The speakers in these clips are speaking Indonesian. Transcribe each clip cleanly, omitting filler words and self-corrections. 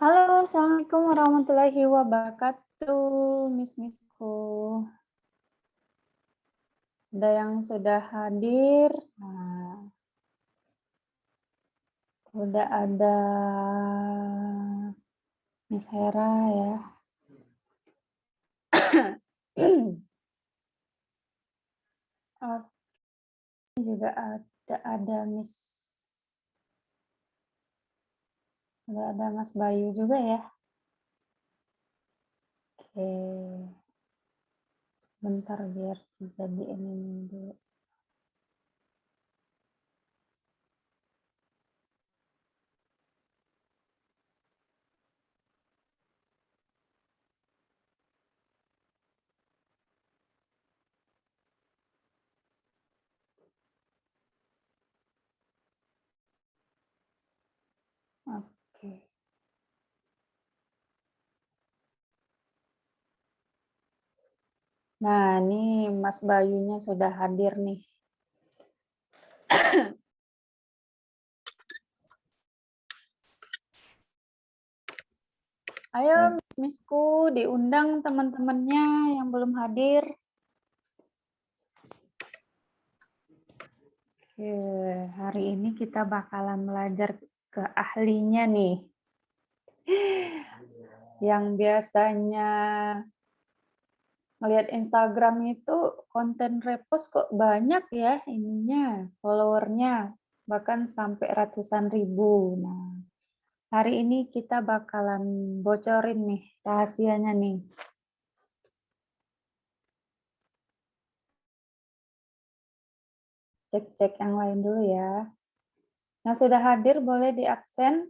Halo, Assalamualaikum warahmatullahi wabarakatuh, Miss-Missku. Ada yang sudah hadir. Nah, udah ada Miss Hera ya. Oh, juga ada ada Mas Bayu juga ya. Oke, bentar biar jadi ini dulu. Oke. Nah, ini Mas Bayunya sudah hadir nih. Ayo, Missku, diundang teman-temannya yang belum hadir. Hari ini kita bakalan belajar ke ahlinya nih. Yang biasanya melihat Instagram itu konten repost kok banyak ya ininya, followernya, bahkan sampai ratusan ribu. Nah, hari ini kita bakalan bocorin nih rahasianya nih. Cek-cek yang lain dulu ya. Yang sudah hadir boleh di absen.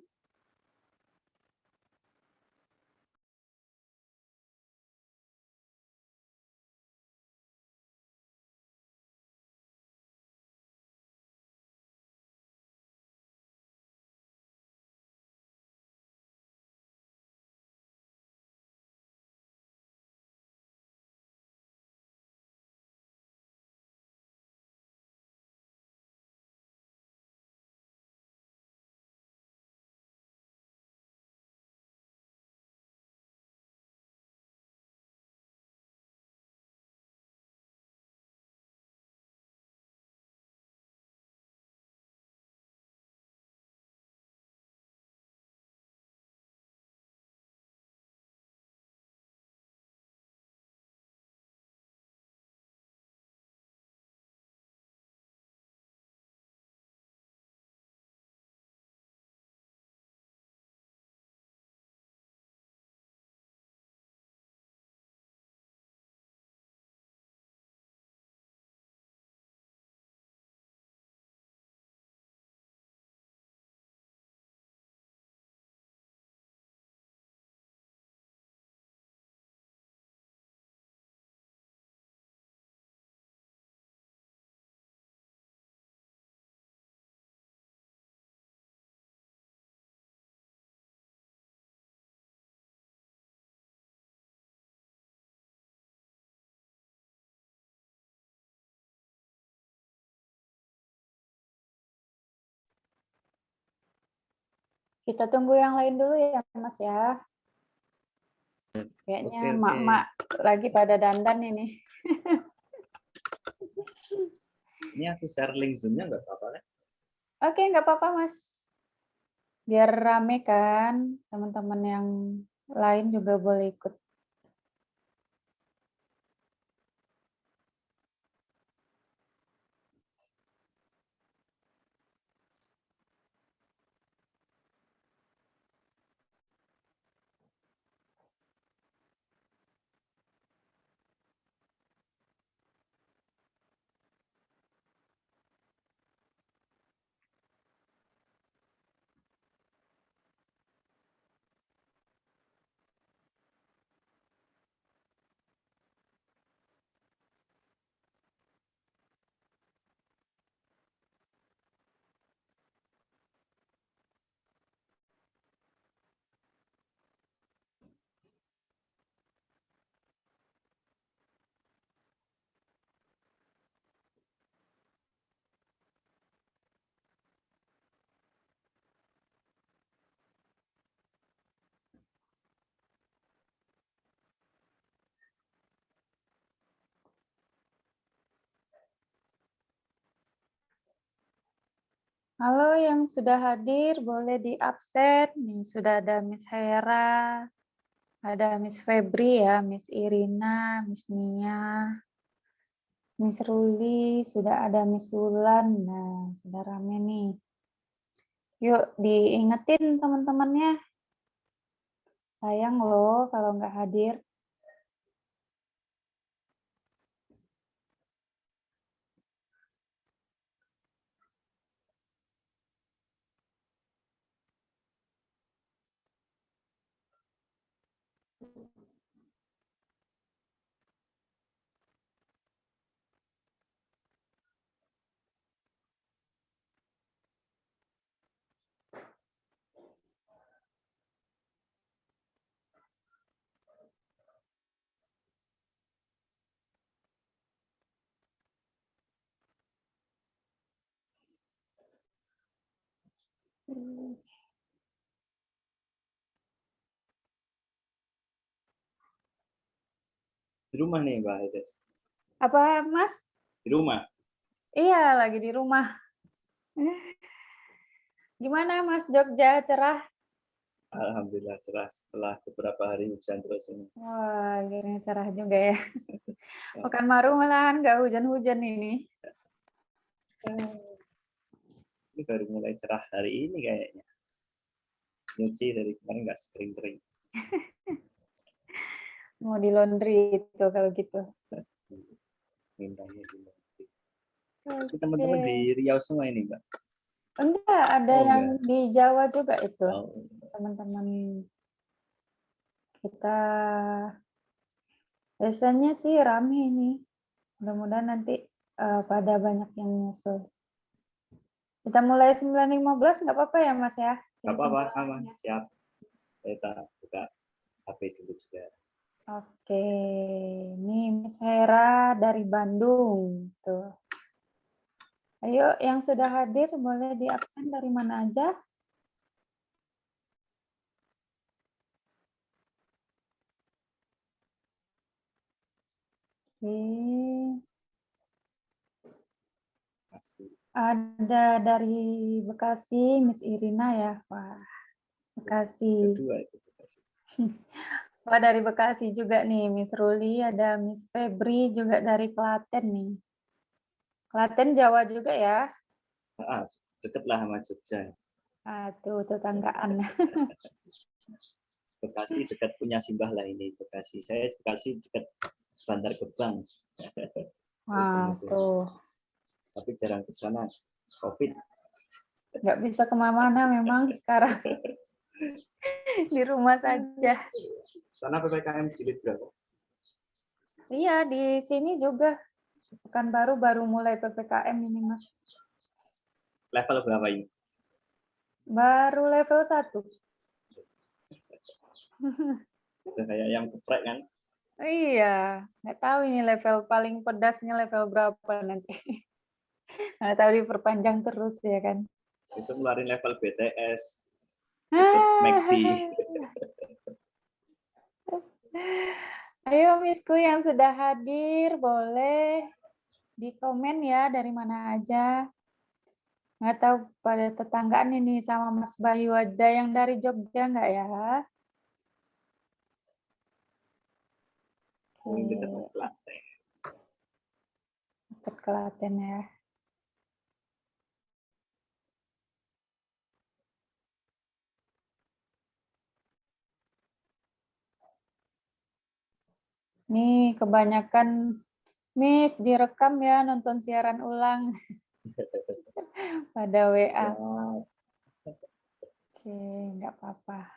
Kita tunggu yang lain dulu ya, Mas ya. Kayaknya mak-mak lagi pada dandan ini. Ini aku share link Zoom-nya nggak apa-apa kan? Oke, nggak apa-apa, Mas. Biar rame kan, teman-teman yang lain juga boleh ikut. Halo yang sudah hadir, boleh di absen. Nih sudah ada Miss Hera, ada Miss Febri ya, Miss Irina, Miss Nia, Miss Ruli, sudah ada Miss Wulan. Nah, sudah rame nih. Yuk diingetin teman-temannya. Sayang loh kalau nggak hadir. Di rumah nih Mbak Heses. Apa Mas? Di rumah. Iya, lagi di rumah. Gimana Mas Jogja, cerah? Alhamdulillah cerah setelah beberapa hari hujan terus ini. Wah, akhirnya cerah juga ya. Pekanbaru malahan nggak hujan-hujan ini. Ini baru mulai cerah hari ini kayaknya. Nyuci dari kemarin nggak kering-kering. Mau di laundry itu kalau gitu. Mintanya di laundry. Ini Oke. teman-teman di Riau semua ini Mbak. Enggak, ada Oh, yang enggak. di Jawa juga itu. Oh, Teman-teman kita biasanya sih rame ini. Mudah-mudahan nanti pada banyak yang nyusul. Kita mulai 9.15 nggak apa-apa ya Mas ya? nggak Jadi apa-apa, kebetulan aman, ya. siap. Kita buka HP dulu juga. Oke, ini Miss Hera dari Bandung. Tuh. Ayo yang sudah hadir boleh di absen dari mana aja? Oke. Masih Ada dari Bekasi, Miss Irina ya. Wah, Bekasi. kedua itu. Wah, dari Bekasi juga nih, Miss Ruli, ada Miss Febri juga dari Klaten nih. Klaten Jawa juga ya. Deket lah sama Jogja. Tuh tetanggaan. Bekasi dekat punya Simbah lah ini Bekasi. Saya Bekasi dekat Bantar Gebang. Wah, tuh. Tapi jarang ke sana. COVID. Nggak bisa kemana-mana memang sekarang. Di rumah saja. Sana PPKM jilid berapa? Iya, di sini juga. Pekanbaru baru mulai PPKM ini, Mas. Level berapa ini? Baru level 1. Udah kayak yang geprek kan? Iya, nggak tahu ini level paling pedasnya level berapa nanti. Nggak tahu diperpanjang terus ya kan. Besok ngeluarin level BTS, ikut McD. Ayo Misku yang sudah hadir, boleh di komen ya dari mana aja. Nggak tahu pada tetanggaan ini sama Mas Bayu ada yang dari Jogja nggak ya? Mungkin dekat Oke, Klaten. dekat Klaten ya. Nih kebanyakan Miss direkam ya nonton siaran ulang pada WA. Siap. Oke, nggak apa-apa.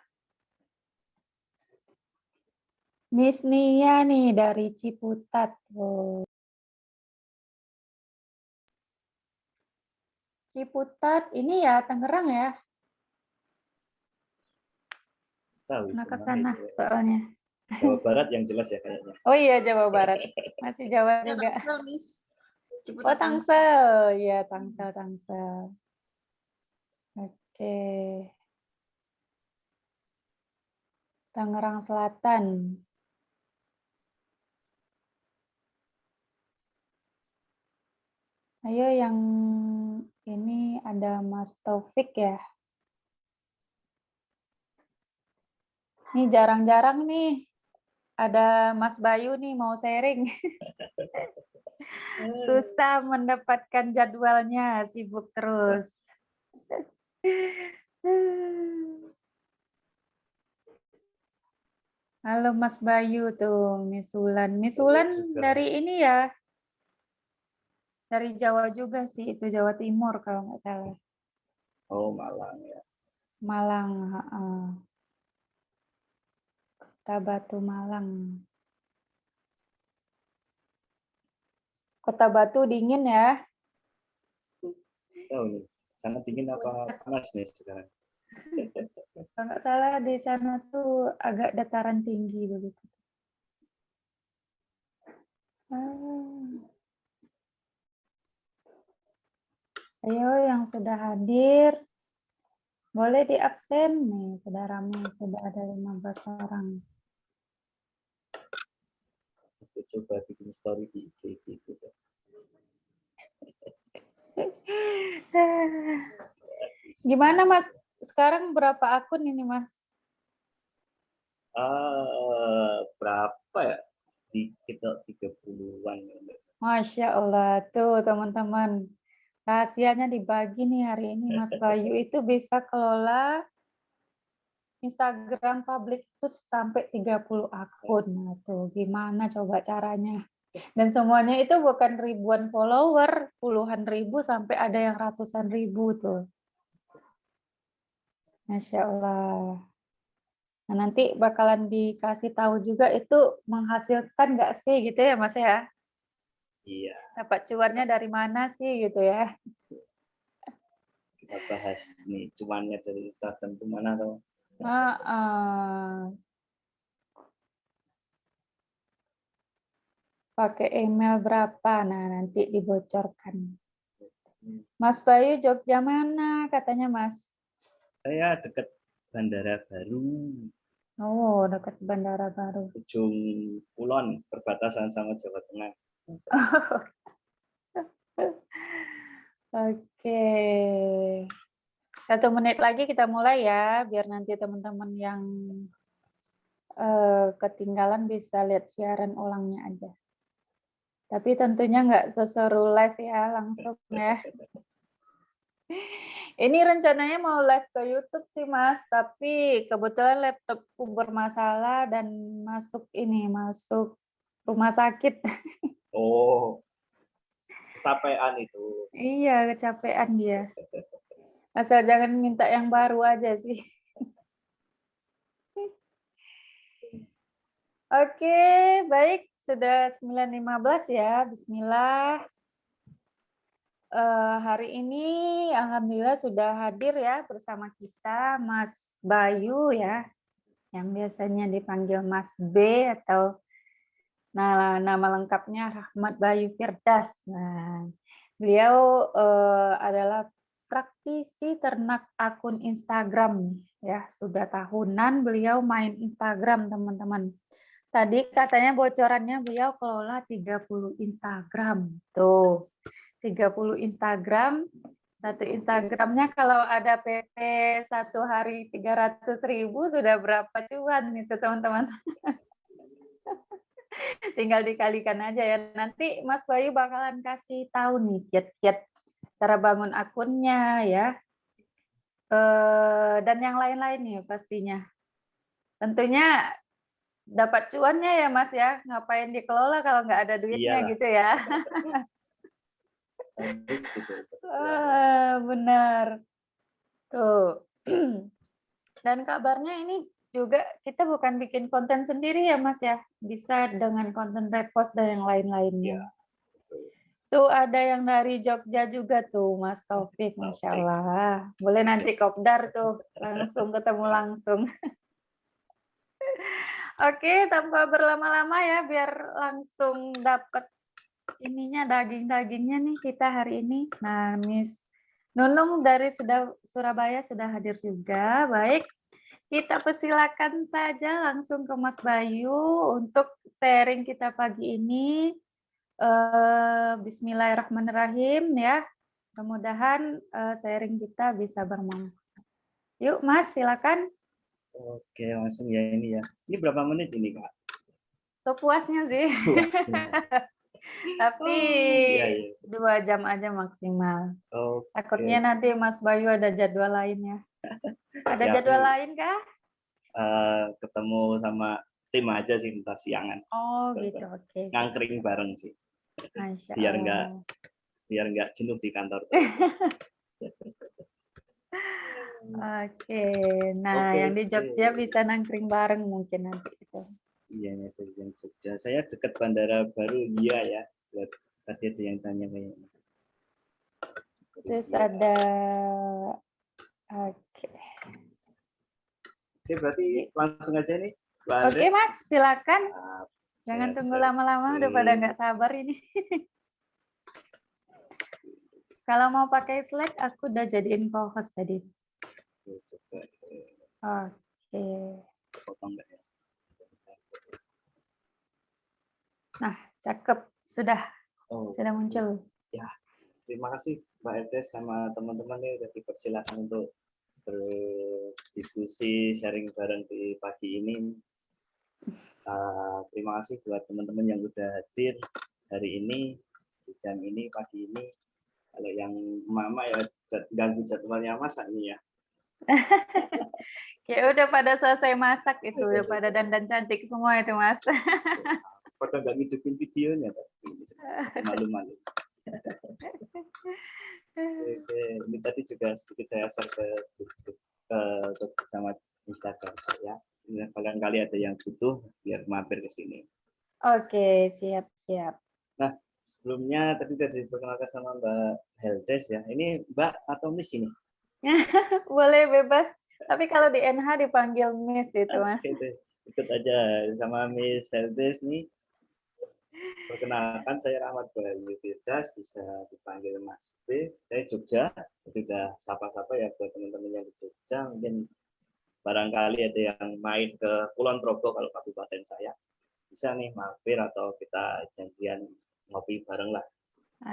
Miss Nia nih dari Ciputat. Oh. Ciputat ini ya Tangerang ya. Tahu Pernah ke kemana sana itu? soalnya. Jawa Barat yang jelas ya kayaknya. Oh iya Jawa Barat. Masih Jawa juga. Oh Tangsel. Iya Tangsel, Tangsel. Oke. Tangerang Selatan. Ayo yang ini ada Mas Taufik ya. Ini jarang-jarang nih ada Mas Bayu nih mau sharing. Susah mendapatkan jadwalnya, sibuk terus. Halo Mas Bayu tuh, Misulan. Misulan dari ini ya, dari Jawa juga sih, itu Jawa Timur kalau nggak salah. Oh, Malang ya. Malang, heeh. Kota Batu, Malang. Kota Batu dingin ya. Oh, nih. Sangat dingin apa panas nih sekarang? Kalau nggak salah di sana tuh agak dataran tinggi begitu. Ayo yang sudah hadir, boleh di absen nih, sudah ramai, sudah ada 15 orang. Aku coba bikin story di IG gitu. Gimana Mas? Sekarang berapa akun ini Mas? Berapa ya? Dikit 30-an. Masya Allah, tuh teman-teman. Rahasianya dibagi nih hari ini. Mas Bayu itu bisa kelola Instagram publik itu sampai 30 akun. Nah, tuh gimana coba caranya? Dan semuanya itu bukan ribuan follower, puluhan ribu sampai ada yang ratusan ribu tuh. Masya Allah. Nah, nanti bakalan dikasih tahu juga itu menghasilkan nggak sih gitu ya Mas ya? Iya, Dapat cuannya dari mana sih gitu ya? kita bahas nih cumannya dari Instagram itu mana tuh? Pakai email berapa? Nah, nanti dibocorkan. Mas Bayu Jogja mana katanya Mas? Saya dekat Bandara Baru, Oh, dekat Bandara Baru. ujung kulon, perbatasan sama Jawa Tengah. Oke. 1 menit lagi kita mulai ya, biar nanti teman-teman yang ketinggalan bisa lihat siaran ulangnya aja. Tapi tentunya nggak seseru live ya, langsung ya. Ini rencananya mau live ke YouTube sih Mas, tapi kebetulan laptopku bermasalah dan masuk rumah sakit. Oh, kecapean itu. Iya, kecapean dia. Asal jangan minta yang baru aja sih. Oke, baik. Sudah 9.15 ya. Bismillah. Hari ini alhamdulillah sudah hadir ya bersama kita Mas Bayu ya, yang biasanya dipanggil Mas B atau nama lengkapnya Rahmat Bayu Firdas. Nah, beliau adalah praktisi ternak akun Instagram ya, sudah tahunan beliau main Instagram teman-teman. Tadi katanya bocorannya beliau kelola 30 Instagram. Tuh, 30 Instagram. Satu Instagramnya kalau ada PP 1 hari 300.000 sudah berapa cuan itu teman-teman. Tinggal dikalikan aja ya. Nanti Mas Bayu bakalan kasih tahu nih kiat-kiat cara bangun akunnya ya. Dan yang lain-lain nih pastinya. Tentunya dapat cuannya ya Mas ya. Ngapain dikelola kalau nggak ada duitnya Iyalah, gitu ya. harus itu. Benar. Tuh. Dan kabarnya ini juga kita bukan bikin konten sendiri ya Mas ya. Bisa dengan konten repost dan yang lain-lainnya. Ya, betul. Tuh ada yang dari Jogja juga tuh Mas Taufik, Masya Allah. Boleh nanti kopdar tuh, langsung ketemu langsung. Oke, tanpa berlama-lama ya, biar langsung dapat ininya daging-dagingnya nih kita hari ini. Nah, Miss Nunung dari Surabaya sudah hadir juga. Baik, kita persilakan saja langsung ke Mas Bayu untuk sharing kita pagi ini. Bismillahirrahmanirrahim ya. Mudah-mudahan sharing kita bisa bermanfaat. Yuk Mas, silakan. Oke, langsung ya ini ya. Ini berapa menit ini, Kak? Sepuasnya sih. Puasnya. Tapi Iya, iya. 2 jam aja maksimal. Oke. Takutnya nanti Mas Bayu ada jadwal lain ya. Ada Siap jadwal nih. lain kah? Ketemu sama tim aja sih ntar siangan. Oh gitu, oke. Ngangkring bareng sih. Masya Biar Allah. nggak jenuh di kantor. Oke, nah Oke, yang di Jogja oke. bisa nangkring bareng mungkin nanti itu. Iya, itu yang Jogja. Saya dekat bandara baru, iya ya. Buat tadi ada yang tanya kayaknya. Terus Iya. ada, oke. Oke, berarti langsung aja nih, Mbak Oke Andres. Mas, silakan. Jangan Saya tunggu share lama-lama, udah pada screen. nggak sabar ini. Kalau mau pakai Slack, aku udah jadiin co-host tadi. Coba Oke. potong nggak ya? Nah, cakep. Sudah Oh, muncul. ya. Terima kasih Mbak Erdes sama teman-teman nih udah dipersilakan untuk berdiskusi, sharing bareng di pagi ini. Terima kasih buat teman-teman yang udah hadir hari ini, di jam ini, pagi ini. Kalau yang mama ya ganggu jadwalnya masak ini ya. Ya udah pada selesai masak itu, udah pada dandan cantik semua itu Mas. Pada nggak ngidupin videonya, malu-malu. Oke, ini tadi juga sedikit saya share ke bersama Instagram saya. Kalian ada yang butuh, biar mampir ke sini. Oke, siap. Nah, sebelumnya tadi sudah diperkenalkan sama Mbak Heldes ya. Ini Mbak atau Miss ini? Boleh bebas. Tapi kalau di NH dipanggil Miss itu Mas. Oke, ikut aja sama Miss Heldes nih. Perkenalkan, saya Rahmat Bayu Firdas, bisa dipanggil Mas B. Saya Jogja, sudah sapa-sapa ya buat teman-teman yang di Jogja. Mungkin barangkali ada yang main ke Kulon Progo kalau kabupaten saya. Bisa nih mampir atau kita janjian ngopi bareng lah.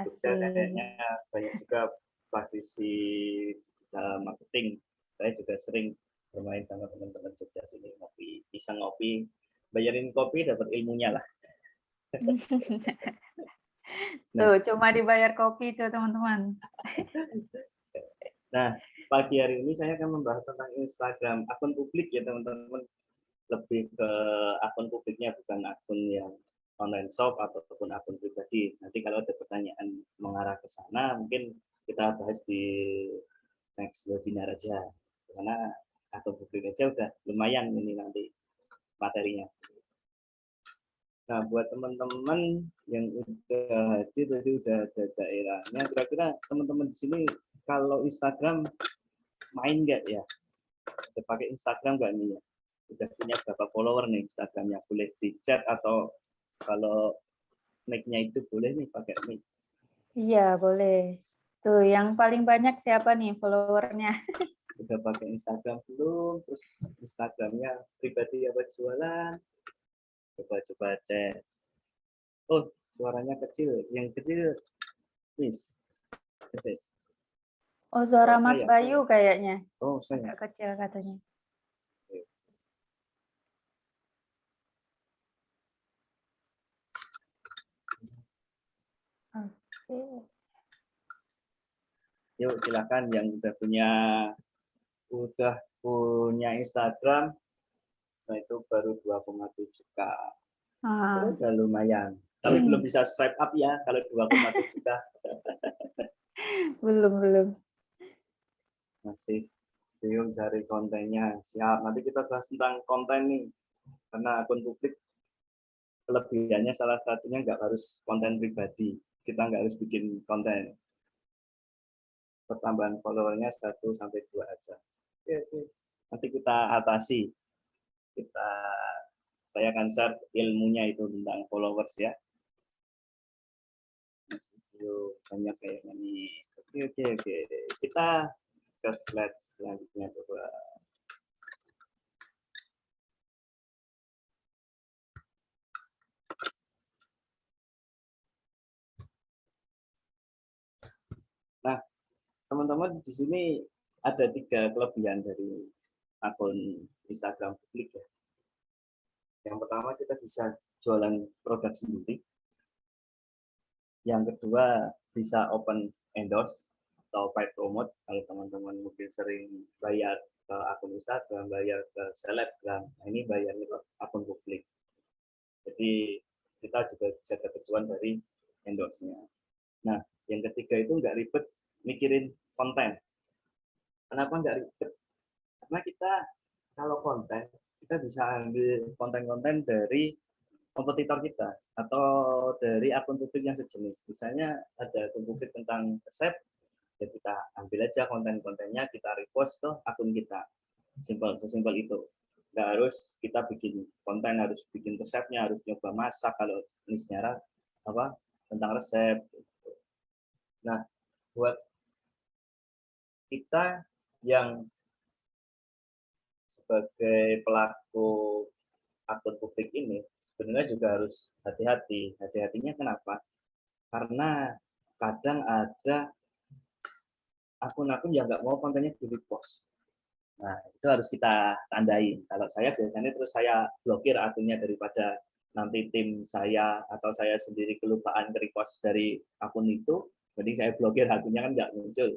Jogja kayaknya banyak juga praktisi digital marketing. Saya juga sering bermain sama teman-teman Jogja sini ngopi, bisa ngopi, bayarin kopi dapat ilmunya lah. Tuh, cuma dibayar kopi tuh teman-teman. Nah, pagi hari ini saya akan membahas tentang Instagram, akun publik ya teman-teman. Lebih ke akun publiknya, bukan akun yang online shop ataupun akun pribadi. Nanti kalau ada pertanyaan mengarah ke sana, mungkin kita bahas di next webinar aja. Karena akun publik aja udah lumayan ini nanti materinya. Nah, buat teman-teman yang udah hadir tadi udah ada daerahnya, kira-kira teman-teman di sini kalau Instagram main nggak ya? Udah pakai Instagram nggak nih ya? Udah punya berapa follower nih Instagramnya? Boleh di chat atau kalau mic-nya itu boleh nih pakai mic. Iya, boleh. Tuh, yang paling banyak siapa nih followernya? Udah pakai Instagram belum? Terus Instagramnya pribadi apa jualan? Coba cek. Oh, suaranya kecil. Yang kecil, Miss. Oh, suara Oh, Mas saya. Bayu kayaknya. Oh, saya. Agak kecil katanya. Oke. Yuk, silakan yang udah punya Instagram, nah itu baru 2,7K. Udah lumayan. Tapi belum bisa swipe up ya kalau 2,7K. Belum. Masih bingung cari kontennya. Siap, nanti kita bahas tentang konten nih. Karena akun publik kelebihannya salah satunya nggak harus konten pribadi. Kita nggak harus bikin konten. Pertambahan followernya 1-2 aja. Oke. Nanti kita atasi. Saya akan share ilmunya itu tentang followers ya. Banyak kayaknya nih. Oke. Kita ke slide selanjutnya coba. Nah, teman-teman di sini ada 3 kelebihan dari akun Instagram publik ya. Yang pertama kita bisa jualan produk sendiri. Yang kedua bisa open endorse atau paid promote kalau teman-teman mungkin sering bayar ke akun Instagram, bayar ke selebgram, nah ini bayarnya ke akun publik. Jadi kita juga bisa dapat cuan dari endorse-nya. Nah, yang ketiga itu nggak ribet mikirin konten. Kenapa nggak ribet? Karena kita kalau konten, kita bisa ambil konten-konten dari kompetitor kita atau dari akun publik yang sejenis. Misalnya ada akun publik tentang resep, ya kita ambil aja konten-kontennya, kita repost ke akun kita. Sesimpel itu. Nggak harus kita bikin konten, harus bikin resepnya, harus nyoba masak kalau ini secara apa tentang resep. Nah, buat kita yang sebagai pelaku akun publik ini sebenarnya juga harus hati-hati. Hati-hatinya kenapa? Karena kadang ada akun-akun yang nggak mau kontennya di repost. Nah, itu harus kita tandai. Kalau saya biasanya terus saya blokir akunnya daripada nanti tim saya atau saya sendiri kelupaan repost dari akun itu, jadi saya blokir akunnya kan nggak muncul.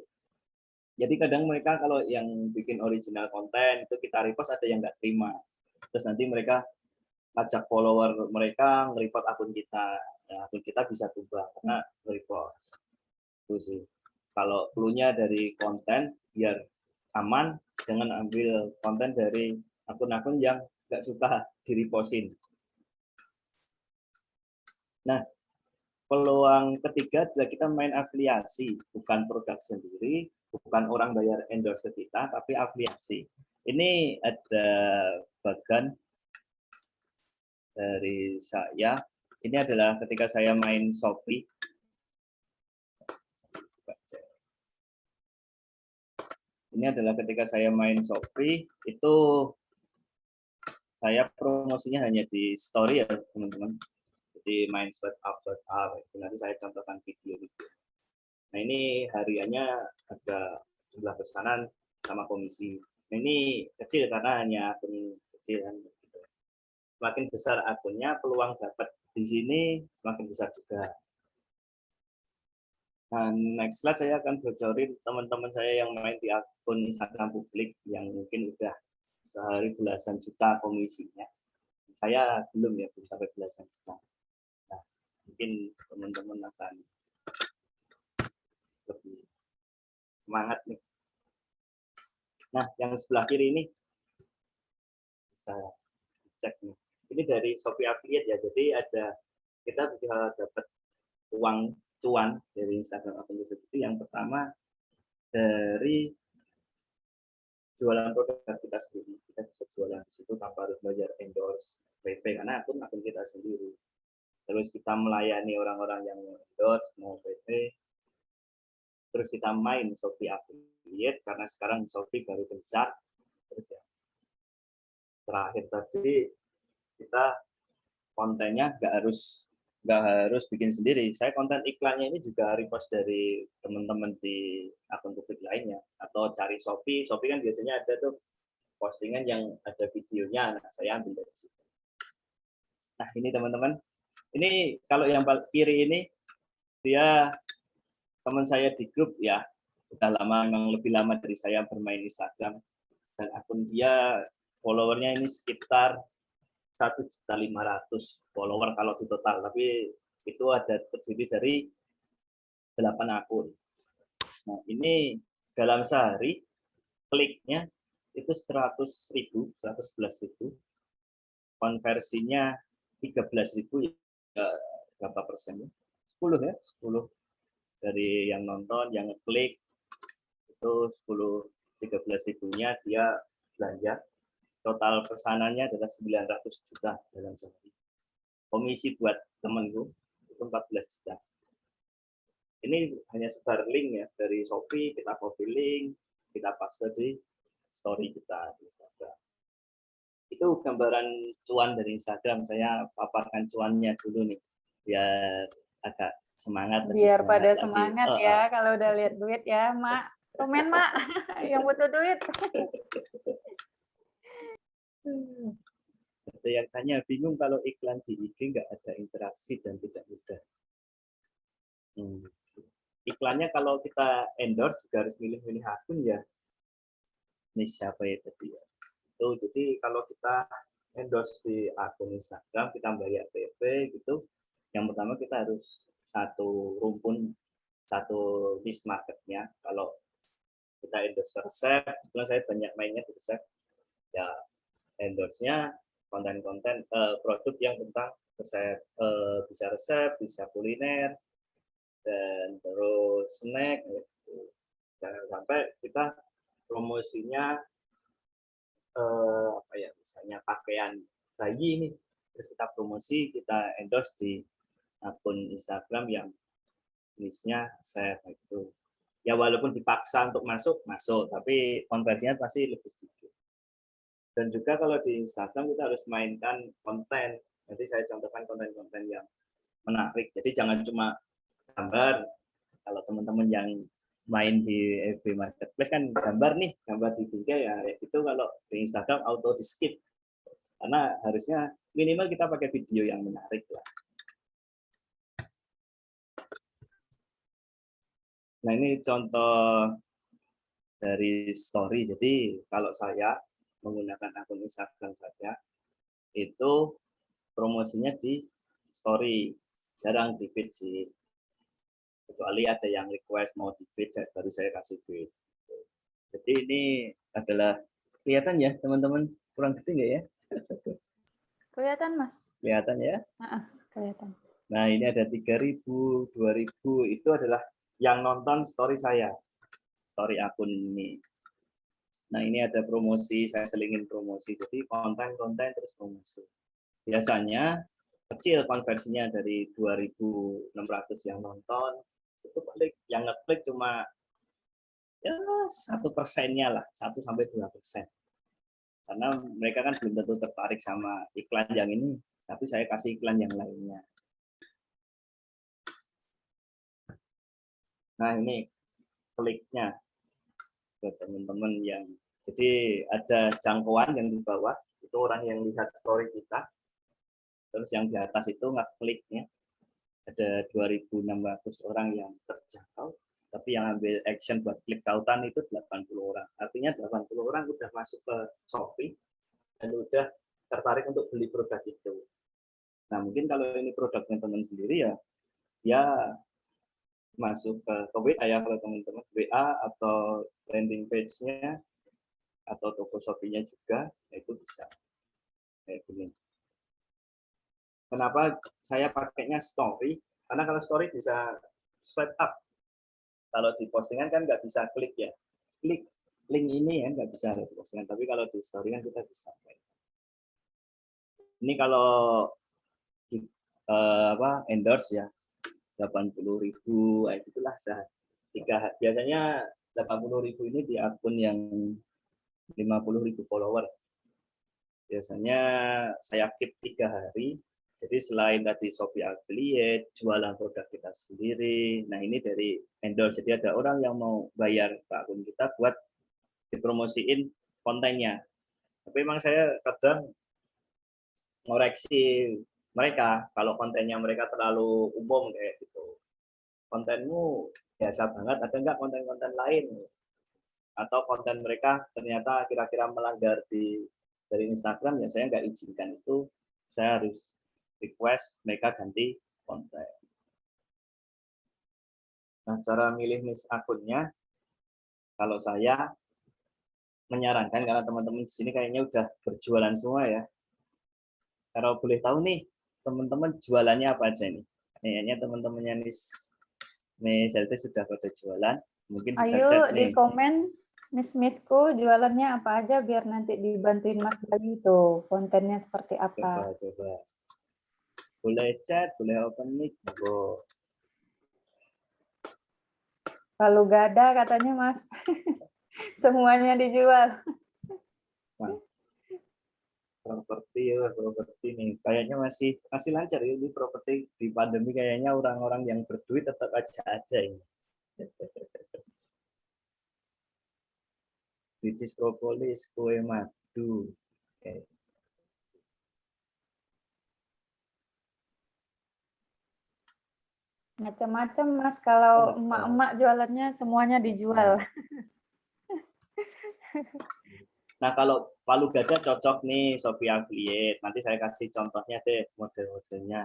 Jadi kadang mereka kalau yang bikin original konten itu kita repost ada yang nggak terima. Terus nanti mereka ajak follower mereka nge-report akun kita. Nah, akun kita bisa tumbang karena nge-repost. Itu sih. Kalau clue-nya dari konten biar aman, jangan ambil konten dari akun-akun yang nggak suka di-repostin. Nah, peluang ketiga adalah kita main afiliasi, bukan produk sendiri, bukan orang bayar endorse ke kita, tapi afiliasi. Ini ada bagan dari saya. Ini adalah ketika saya main Shopee. Ini adalah ketika saya main Shopee, itu saya promosinya hanya di story ya teman-teman. Jadi main swipe up. Nanti saya contohkan video. Nah ini hariannya ada jumlah pesanan sama komisi. Nah, ini kecil karena hanya akun kecil kan. Semakin besar akunnya, peluang dapat di sini semakin besar juga. Nah, next slide saya akan bocorin teman-teman saya yang main di akun Instagram publik yang mungkin udah sehari belasan juta komisinya. Saya belum ya, belum sampai belasan juta. Nah, mungkin teman-teman akan lebih semangat nih. Nah, yang sebelah kiri ini bisa cek nih. Ini dari Shopee Affiliate ya. Jadi ada kita bisa dapat uang cuan dari Instagram akun itu. Yang pertama dari jualan produk kita sendiri. Kita bisa jualan di situ tanpa harus bayar endorse PP karena akun kita sendiri. Terus kita melayani orang-orang yang endorse mau PP. Terus kita main Shopee Affiliate karena sekarang Shopee baru gencar. Terus ya terakhir tadi kita kontennya nggak harus bikin sendiri. Saya konten iklannya ini juga repost dari teman-teman di akun publik lainnya atau cari Shopee. Shopee kan biasanya ada tuh postingan yang ada videonya. Nah, saya ambil dari situ. Nah, ini teman-teman. Ini kalau yang kiri ini dia teman saya di grup ya. Udah lama, memang lebih lama dari saya bermain Instagram. Dan akun dia followernya ini sekitar 1.500.000 follower kalau di total, tapi itu ada terdiri dari 8 akun. Nah, ini dalam sehari kliknya itu 100.000, 111.000, konversinya 13.000, ya, berapa persen? 10 ya, 10 dari yang nonton, yang ngeklik itu 10, 13.000-nya dia belanja. Total pesanannya adalah 900 juta dalam sehari. Komisi buat temanku itu 14 juta. Ini hanya sebar link ya dari Shopee, kita copy link, kita paste di story kita di Instagram. Itu gambaran cuan dari Instagram. Saya paparkan cuannya dulu nih, biar agak semangat. Biar pada semangat ya kalau udah lihat duit ya, Mak. Komen mak, yang butuh duit. Ada yang tanya bingung kalau iklan di IG nggak ada interaksi dan tidak mudah. Iklannya kalau kita endorse juga harus milih-milih akun ya. Ini siapa ya tadi ya? Tuh, jadi kalau kita endorse di akun Instagram, kita bayar PP gitu. Yang pertama kita harus satu rumpun, satu niche marketnya. Kalau kita endorse ke resep, kebetulan saya banyak mainnya di resep, ya endorse-nya konten-konten produk yang tentang resep, bisa resep, bisa kuliner, dan terus snack. Gitu. Jangan sampai kita promosinya apa ya, misalnya pakaian bayi ini, terus kita promosi, kita endorse di akun Instagram yang niche-nya share gitu. Ya walaupun dipaksa untuk masuk, tapi konversinya pasti lebih sedikit. Dan juga kalau di Instagram kita harus mainkan konten. Nanti saya contohkan konten-konten yang menarik. Jadi jangan cuma gambar. Kalau teman-teman yang main di FB Marketplace kan gambar nih, gambar di video ya itu kalau di Instagram auto di skip. Karena harusnya minimal kita pakai video yang menarik lah. Nah ini contoh dari story. Jadi kalau saya menggunakan akun Instagram saja, itu promosinya di story, jarang di feed sih. Kecuali ada yang request mau di feed, baru saya kasih feed. Jadi ini adalah kelihatan ya teman-teman, kurang gede nggak ya? Kelihatan Mas. Kelihatan ya? Kelihatan. Nah ini ada 3.000, 2.000, itu adalah yang nonton story saya, story akun ini. Nah ini ada promosi, saya selingin promosi, jadi konten-konten terus promosi. Biasanya kecil konversinya dari 2.600 yang nonton, itu paling yang ngeklik cuma ya 1%-nya lah, 1-2%. Karena mereka kan belum tentu tertarik sama iklan yang ini, tapi saya kasih iklan yang lainnya. Nah ini kliknya ke teman-teman yang, jadi ada jangkauan yang di bawah, itu orang yang lihat story kita, terus yang di atas itu ngekliknya, ada 2.600 orang yang terjangkau, tapi yang ambil action buat klik tautan itu 80 orang. Artinya 80 orang udah masuk ke Shopee dan udah tertarik untuk beli produk itu. Nah mungkin kalau ini produknya teman sendiri ya masuk ke WA ya, kalau teman-teman WA atau landing page-nya atau toko Shopee-nya juga, ya itu bisa kayak gini. Kenapa saya pakainya story? Karena kalau story bisa swipe up. Kalau di postingan kan nggak bisa klik ya. Klik link ini ya nggak bisa di postingan. Tapi kalau di story kan kita bisa. Ini kalau di, endorse ya 80.000, itulah biasanya 80.000 ini di akun yang 50.000 follower. Biasanya saya keep 3 hari. Jadi selain tadi Shopee affiliate, jualan produk kita sendiri, nah ini dari endorse. Jadi ada orang yang mau bayar ke akun kita buat dipromosiin kontennya. Tapi memang saya kadang ngoreksi mereka kalau kontennya mereka terlalu umum kayak gitu. Kontenmu biasa banget, ada nggak konten-konten lain? Atau konten mereka ternyata kira-kira melanggar dari Instagram, ya saya nggak izinkan itu, saya harus request mereka ganti konten. Nah, cara milih niche akunnya, kalau saya menyarankan, karena teman-teman di sini kayaknya udah berjualan semua ya. Kalau boleh tahu nih, teman-teman jualannya apa aja nih? Kayaknya teman-temannya nih sudah pada jualan, mungkin bisa Ayo chat di nih. komen Miss-missku jualannya apa aja biar nanti dibantuin Mas Bayu tuh kontennya seperti apa. Coba. Boleh chat, boleh open mic, Kalau gak ada katanya Mas, semuanya dijual. Nah, properti nih kayaknya masih lancar ya di properti di pandemi, kayaknya orang-orang yang berduit tetap aja ada ini. British propolis, kue madu. Oke. Macam-macam Mas, kalau emak-emak jualannya semuanya dijual. Nah, kalau palu gada cocok nih Shopee Affiliate. Nanti saya kasih contohnya deh model-modelnya.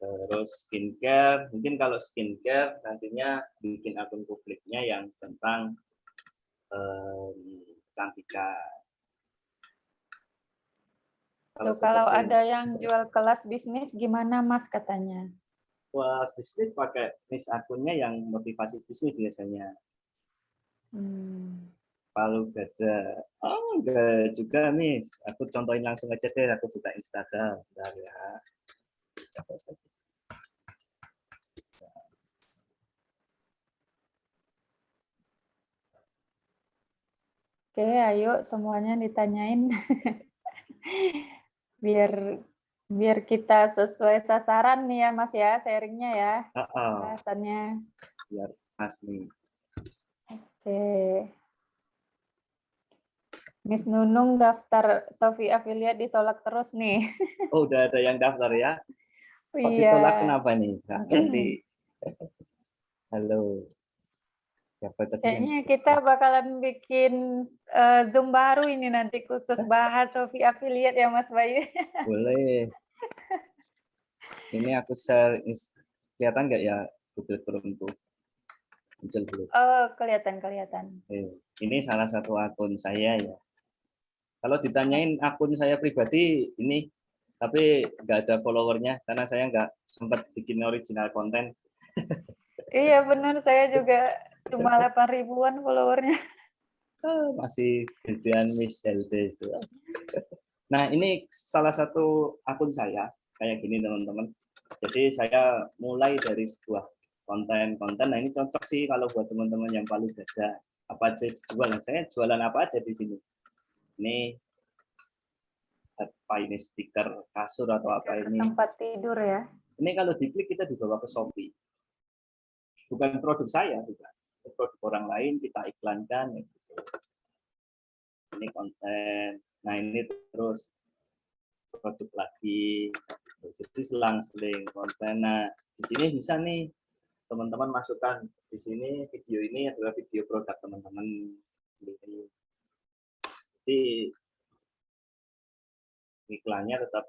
Terus skincare, mungkin kalau skincare nantinya bikin akun publiknya yang tentang kecantikan. Kalau ada yang jual kelas bisnis gimana Mas katanya? Kelas bisnis pakai niche akunnya yang motivasi bisnis biasanya. Palu gada, oh enggak juga nih. Aku contohin langsung aja deh. Aku buka Instagram, bentar ya. Oke, ayo semuanya ditanyain. biar kita sesuai sasaran nih ya Mas ya, sharingnya ya. Bahasannya. Biar asli. Oke. Miss Nunung daftar Shopee Affiliate ditolak terus nih. Oh, udah ada yang daftar ya? Kok Iya. ditolak kenapa nih? Nah, nanti. Halo. Siapa tadi? Kayaknya kita bakalan bikin Zoom baru ini nanti khusus bahas Shopee Affiliate ya Mas Bayu. Boleh. Ini aku share, kelihatan nggak ya Google Chrome tuh? Muncul belum? Oh, kelihatan. Ini salah satu akun saya ya. Kalau ditanyain akun saya pribadi ini, tapi nggak ada followernya karena saya nggak sempat bikin original konten. Iya benar, saya juga cuma 8 ribuan followernya. Masih gedean Miss LD itu. Nah, ini salah satu akun saya kayak gini teman-teman. Jadi saya mulai dari sebuah konten. Nah, ini cocok sih kalau buat teman-teman yang palu gada. Apa aja jualan, saya jualan apa aja di sini. Ini apa ini, stiker kasur atau apa ini? Tempat tidur ya. Ini kalau diklik kita dibawa ke Shopee. Bukan produk saya, bukan. Produk orang lain kita iklankan. Gitu. Ini konten. Nah, ini terus produk lagi. Jadi selang-seling konten. Nah, di sini bisa nih teman-teman masukkan di sini video ini adalah video produk teman-teman. Jadi iklannya tetap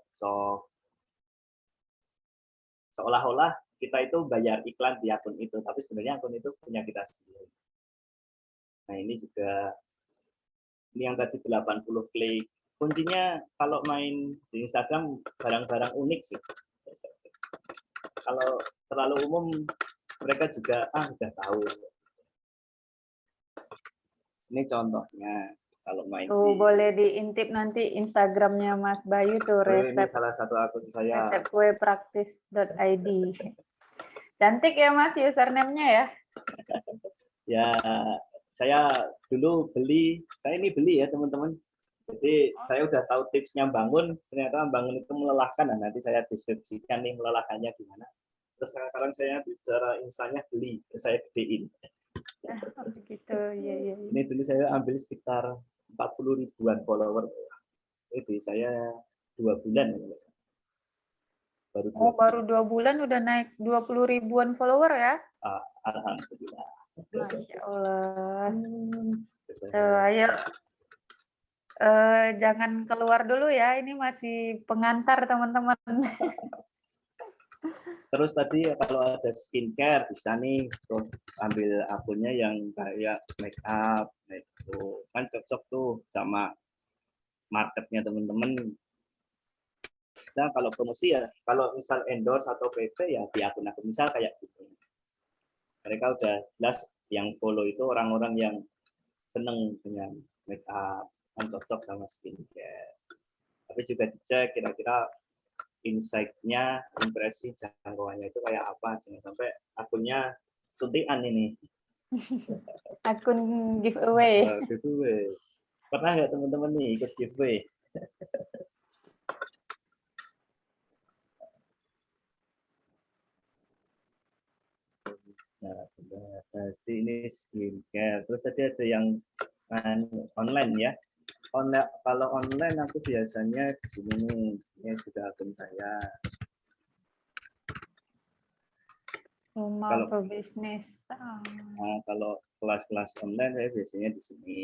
seolah-olah kita itu bayar iklan di akun itu, tapi sebenarnya akun itu punya kita sendiri. Nah, ini juga ini yang tadi 80 klik. Kuncinya kalau main di Instagram barang-barang unik sih. Kalau terlalu umum mereka juga udah tahu. Ini contohnya kalau main boleh diintip nanti Instagramnya Mas Bayu tuh, resep. Ini salah satu akun saya. Resepkuepraktis.id. Cantik ya Mas username-nya ya. Ya, saya dulu saya ini beli ya teman-teman. Jadi saya udah tahu tipsnya bangun, ternyata bangun itu melelahkan. Nah, nanti saya deskripsikan nih melelahkannya gimana. Terus sekarang saya bicara instannya beli, terus saya gedein. Begitu, iya. Ini dulu saya ambil sekitar 40 ribuan follower. Ini saya 2 bulan. Baru 2 bulan udah naik 20 ribuan follower ya? Alhamdulillah. Masya Allah. Ayo, jangan keluar dulu ya, ini masih pengantar teman-teman. Terus tadi kalau ada skincare bisa nih tuh ambil akunnya yang kayak make up, itu kan cocok tuh sama marketnya teman-teman. Nah, kalau promosi ya, kalau misal endorse atau PP ya di akun-akun misal kayak gitu. Mereka udah jelas yang follow itu orang-orang yang seneng dengan make up, kan cocok sama skincare. Tapi juga dicek kira-kira insight-nya, impresi jangkauannya itu kayak apa, jangan sampai akunnya suntikan ini. Akun giveaway. Giveaway. Pernah nggak teman-teman nih ikut giveaway? Nah, tadi ini skincare. Terus tadi ada yang online ya. Kalau online aku biasanya di sini nih, ini sudah akun saya. Rumah Kalau pebisnis. kalau kelas-kelas online saya biasanya di sini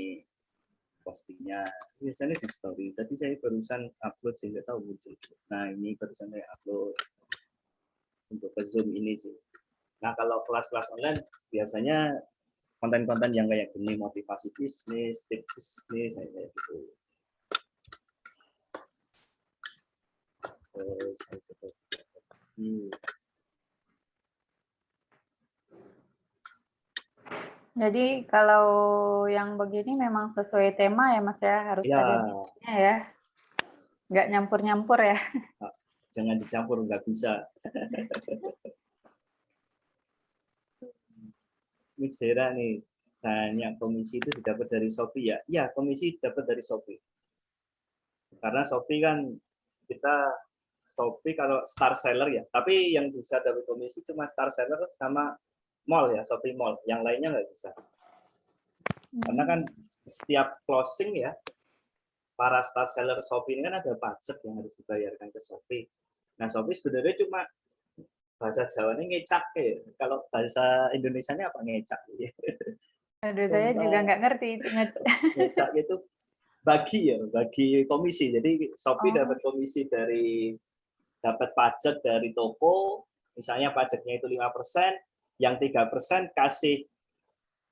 postingnya. Biasanya di story. Tadi saya barusan upload sih, nggak tahu muncul. Nah ini barusan saya upload untuk ke Zoom ini sih. Nah kalau kelas-kelas online biasanya konten-konten yang kayak gini, motivasi bisnis, tips bisnis, kayak gitu. Terus saya coba Jadi kalau yang begini memang sesuai tema ya Mas ya, harus ya, ada bisnisnya ya. Nggak nyampur-nyampur ya. jangan dicampur, nggak bisa. Ini Sera nih, tanya komisi itu didapat dari Shopee ya? Ya, komisi dapat dari Shopee. Karena Shopee kan kita Shopee kalau star seller ya, tapi yang bisa dapat komisi cuma star seller sama mall ya, Shopee Mall. Yang lainnya nggak bisa. Karena kan setiap closing ya, para star seller Shopee ini kan ada pajak yang harus dibayarkan ke Shopee. Nah, Shopee sebenarnya cuma bahasa Jawanya ngecak ya. Kalau bahasa Indonesianya apa ngecak? Aduh, saya juga nggak ngerti itu. Ngecak itu bagi komisi. Jadi Shopee dapat komisi dapat pajak dari toko, misalnya pajaknya itu 5%, yang 3% kasih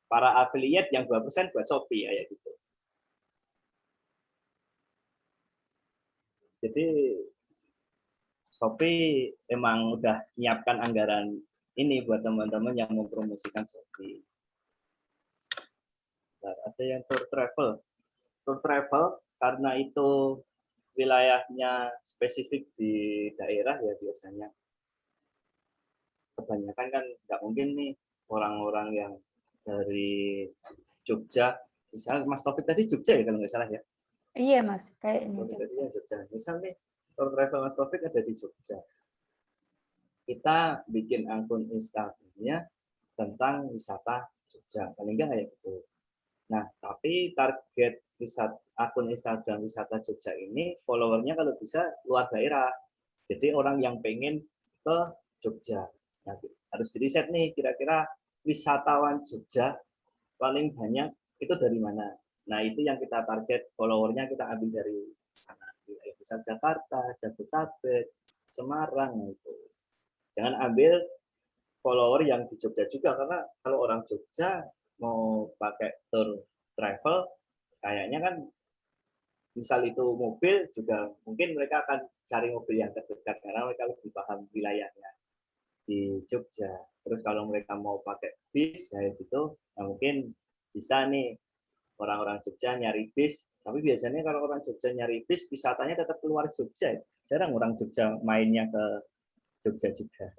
para affiliate, yang 2% buat Shopee kayak gitu. Jadi Shopee emang udah menyiapkan anggaran ini buat teman-teman yang mempromosikan Shopee. Nah, ada yang tour travel karena itu wilayahnya spesifik di daerah ya biasanya. Kebanyakan kan nggak mungkin nih orang-orang yang dari Jogja, misalnya Mas Taufik tadi Jogja ya kalau nggak salah ya. Iya Mas, kayaknya. Jogja. Misal nih tour travel Mas Taufik ada di Jogja. Kita bikin akun Instagramnya tentang wisata Jogja, paling nggak kayak gitu. Nah, tapi target akun Instagram wisata Jogja ini followernya kalau bisa luar daerah. Jadi orang yang pengen ke Jogja. Nah, harus di-riset nih kira-kira wisatawan Jogja paling banyak itu dari mana. Nah, itu yang kita target followernya kita ambil dari sana. Bisa Jakarta, Jabodetabek, Semarang itu. Jangan ambil follower yang di Jogja juga karena kalau orang Jogja mau pakai tour travel kayaknya kan misal itu mobil juga mungkin mereka akan cari mobil yang terdekat karena mereka lebih paham wilayahnya di Jogja. Terus kalau mereka mau pakai bis ya gitu, nah mungkin bisa nih orang-orang Jogja nyari bis. Tapi biasanya kalau orang Jogja nyari bis, wisatanya tetap keluar Jogja. Jarang orang Jogja mainnya ke Jogja juga.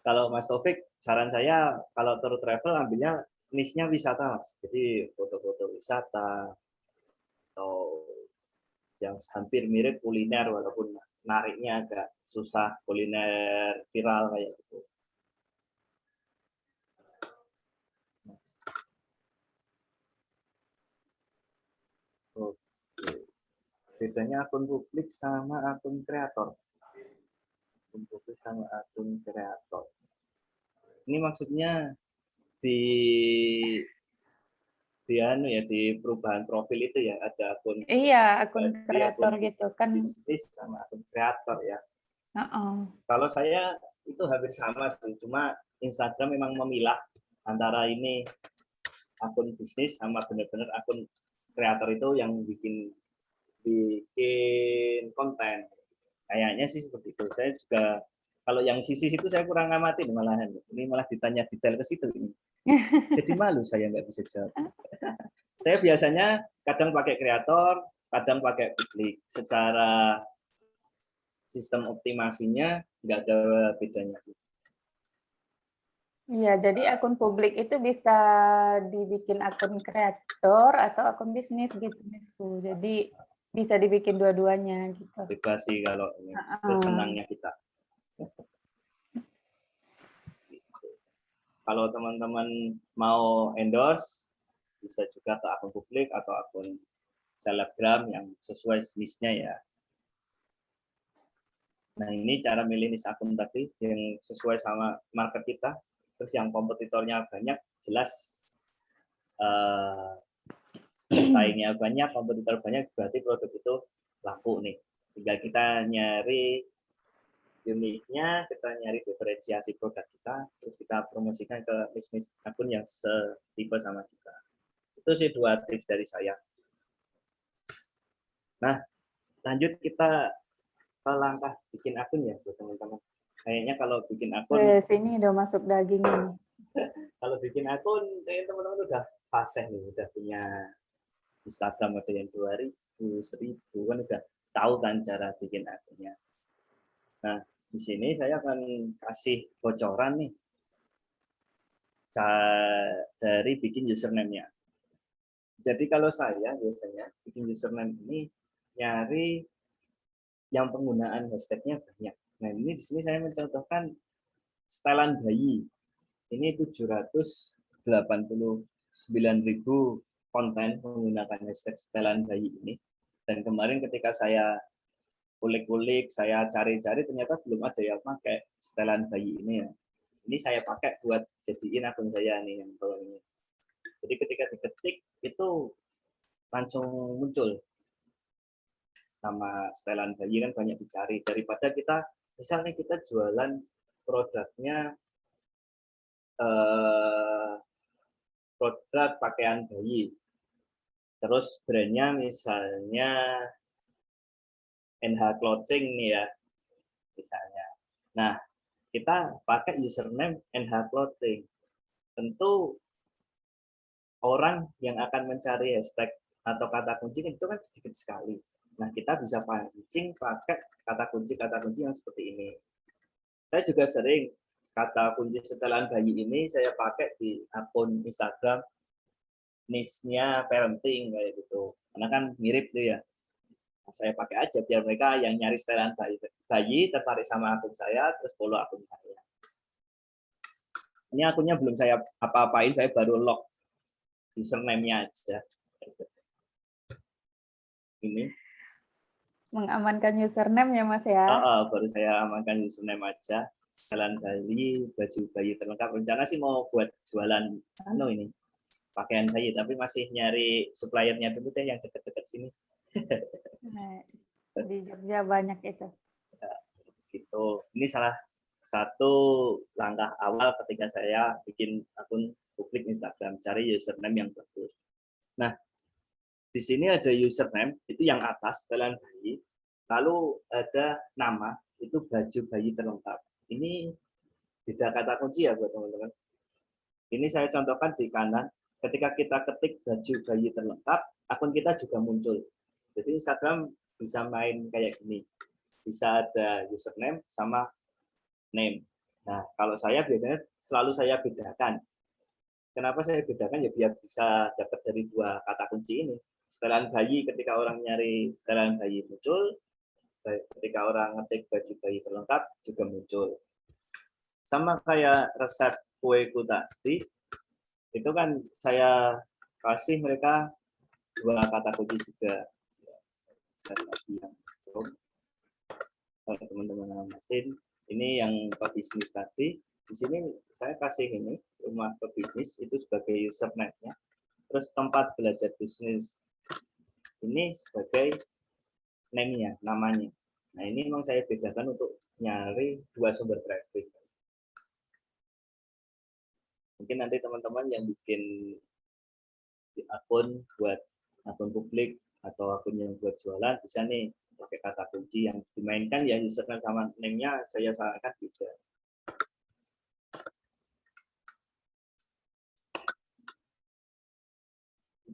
Kalau Mas Taufik, saran saya kalau tour travel ambilnya niche-nya wisata, Mas. Jadi foto-foto wisata atau yang hampir mirip kuliner walaupun nariknya agak susah kuliner viral kayak gitu. Oke. Bedanya akun publik sama akun kreator. Akun publik sama akun kreator. Ini maksudnya di di perubahan profil itu ya ada akun Iya, akun pribadi, kreator akun gitu kan. bisnis sama akun kreator ya. Uh-uh. Kalau saya itu hampir sama sih, cuma Instagram memang memilah antara ini akun bisnis sama benar-benar akun kreator itu yang bikin konten. Kayaknya sih seperti itu. Saya juga kalau yang sisi itu saya kurang ngamatin malahan. Ini malah ditanya detail ke situ ini. Jadi malu saya nggak bisa jawab. Saya biasanya kadang pakai kreator, kadang pakai publik. Secara sistem optimasinya nggak ada bedanya sih. Iya, jadi akun publik itu bisa dibikin akun kreator atau akun bisnis gitu. Jadi bisa dibikin dua-duanya gitu. Bebas sih kalau sesenangnya kita. kalau teman-teman mau endorse, bisa juga ke akun publik atau akun selebgram yang sesuai jenisnya ya. Nah, ini cara milih niche akun tadi yang sesuai sama market kita. Terus yang kompetitornya banyak, jelas pesaingnya banyak, kompetitor banyak, berarti produk itu laku nih. Tinggal kita nyari uniknya, kita nyari diferensiasi produk kita, terus kita promosikan ke bisnis akun yang setipe sama kita. Itu sih 2 tips dari saya. Nah, lanjut kita ke langkah bikin akun ya buat teman-teman. Kayaknya kalau bikin akun, Sini udah masuk daging ini. kalau bikin akun, kayaknya teman-teman udah fase nih, udah punya Instagram ada yang 2000, 1000 kan udah tahu kan cara bikin akunnya. Nah, di sini saya akan kasih bocoran nih dari bikin username-nya. Jadi kalau saya biasanya bikin username ini nyari yang penggunaan hashtag-nya banyak. Nah, ini di sini saya mencontohkan setelan bayi. Ini 789.000 konten menggunakan hashtag setelan bayi ini. Dan kemarin ketika saya kulik-kulik, saya cari-cari, ternyata belum ada yang pakai setelan bayi ini ya. Ini saya pakai buat jadiin akun saya nih yang bawah ini. Jadi ketika diketik itu langsung muncul nama setelan bayi, kan banyak dicari. Daripada kita, misalnya kita jualan produknya produk pakaian bayi, terus brandnya misalnya NH Clothing nih ya, misalnya. Nah, kita pakai username NH Clothing. Tentu orang yang akan mencari hashtag atau kata kunci itu kan sedikit sekali. Nah, kita bisa pancing pakai kata kunci yang seperti ini. Saya juga sering kata kunci setelan bayi ini saya pakai di akun Instagram niche-nya parenting kayak gitu. Karena kan mirip tuh ya. Nah, saya pakai aja biar mereka yang nyari setelan bayi tertarik sama akun saya, terus follow akun saya. Ini akunnya belum saya apa-apain, saya baru log username-nya aja. Ini. Mengamankan username ya Mas ya. Baru saya amankan username aja. Jalan bayi, baju bayi terlengkap. Rencana sih mau buat jualan ini pakaian bayi, tapi masih nyari suppliernya dulu deh yang deket-deket sini. Nah, di Jogja banyak itu. Gitu. Ini salah satu langkah awal ketika saya bikin akun publik Instagram, cari username yang bagus. Nah, di sini ada username, itu yang atas, setelan bayi. Lalu ada nama, itu baju bayi terlengkap. Ini beda kata kunci ya buat teman-teman. Ini saya contohkan di kanan. Ketika kita ketik baju bayi terlengkap, akun kita juga muncul. Jadi Instagram bisa main kayak gini. Bisa ada username sama name. Nah, kalau saya biasanya selalu saya bedakan. Kenapa saya bedakan? Ya biar bisa dapat dari 2 kata kunci ini. Setelan bayi, ketika orang nyari setelan bayi muncul. Ketika orang ngetik baju bayi terlengkap juga muncul. Sama kayak resep kueku tadi, itu kan saya kasih mereka 2 kata kunci juga. Kalau teman-teman amatin, ini yang pebisnis tadi. Di sini saya kasih ini rumah pebisnis itu sebagai username-nya. Terus tempat belajar bisnis ini sebagai name-nya, namanya. Nah, ini memang saya bedakan untuk nyari 2 sumber traffic. Mungkin nanti teman-teman yang bikin akun buat akun publik atau akun yang buat jualan bisa nih pakai kata kunci yang dimainkan ya username sama name-nya saya sarankan juga.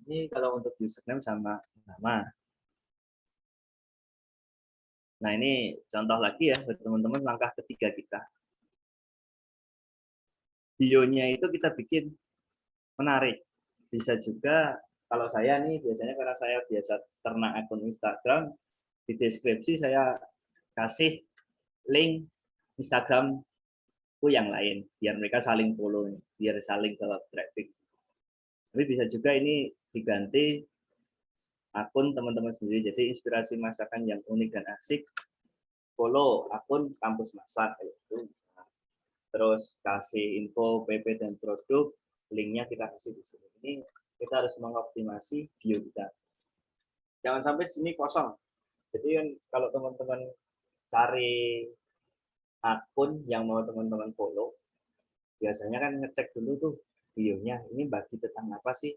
Ini kalau untuk username sama nama. Nah, ini contoh lagi ya buat teman-teman langkah ketiga kita. Bio-nya itu kita bikin menarik. Bisa juga kalau saya nih biasanya karena saya biasa ternak akun Instagram, di deskripsi saya kasih link Instagram yang lain, biar mereka saling follow, biar saling ke traffic. Tapi bisa juga ini diganti akun teman-teman sendiri, jadi inspirasi masakan yang unik dan asik, follow akun kampus masak, itu bisa. Terus kasih info PP dan produk, linknya kita kasih di sini. Ini kita harus mengoptimasi bio kita. Jangan sampai di sini kosong. Jadi kan kalau teman-teman cari akun yang mau teman-teman follow, biasanya kan ngecek dulu tuh bionya, ini bagi tentang apa sih?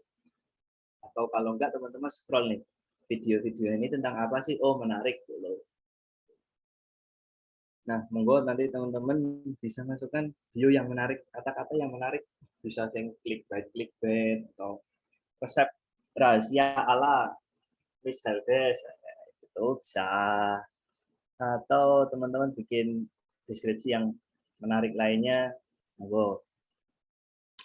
Atau kalau enggak teman-teman scroll nih, video-video ini tentang apa sih? Oh menarik gitu. Nah, monggo nanti teman-teman bisa masukkan bio yang menarik, kata-kata yang menarik, bisa yang clickbait atau resep rahasia ala Miss Heldes, itu bisa. Atau teman-teman bikin deskripsi yang menarik lainnya, monggo.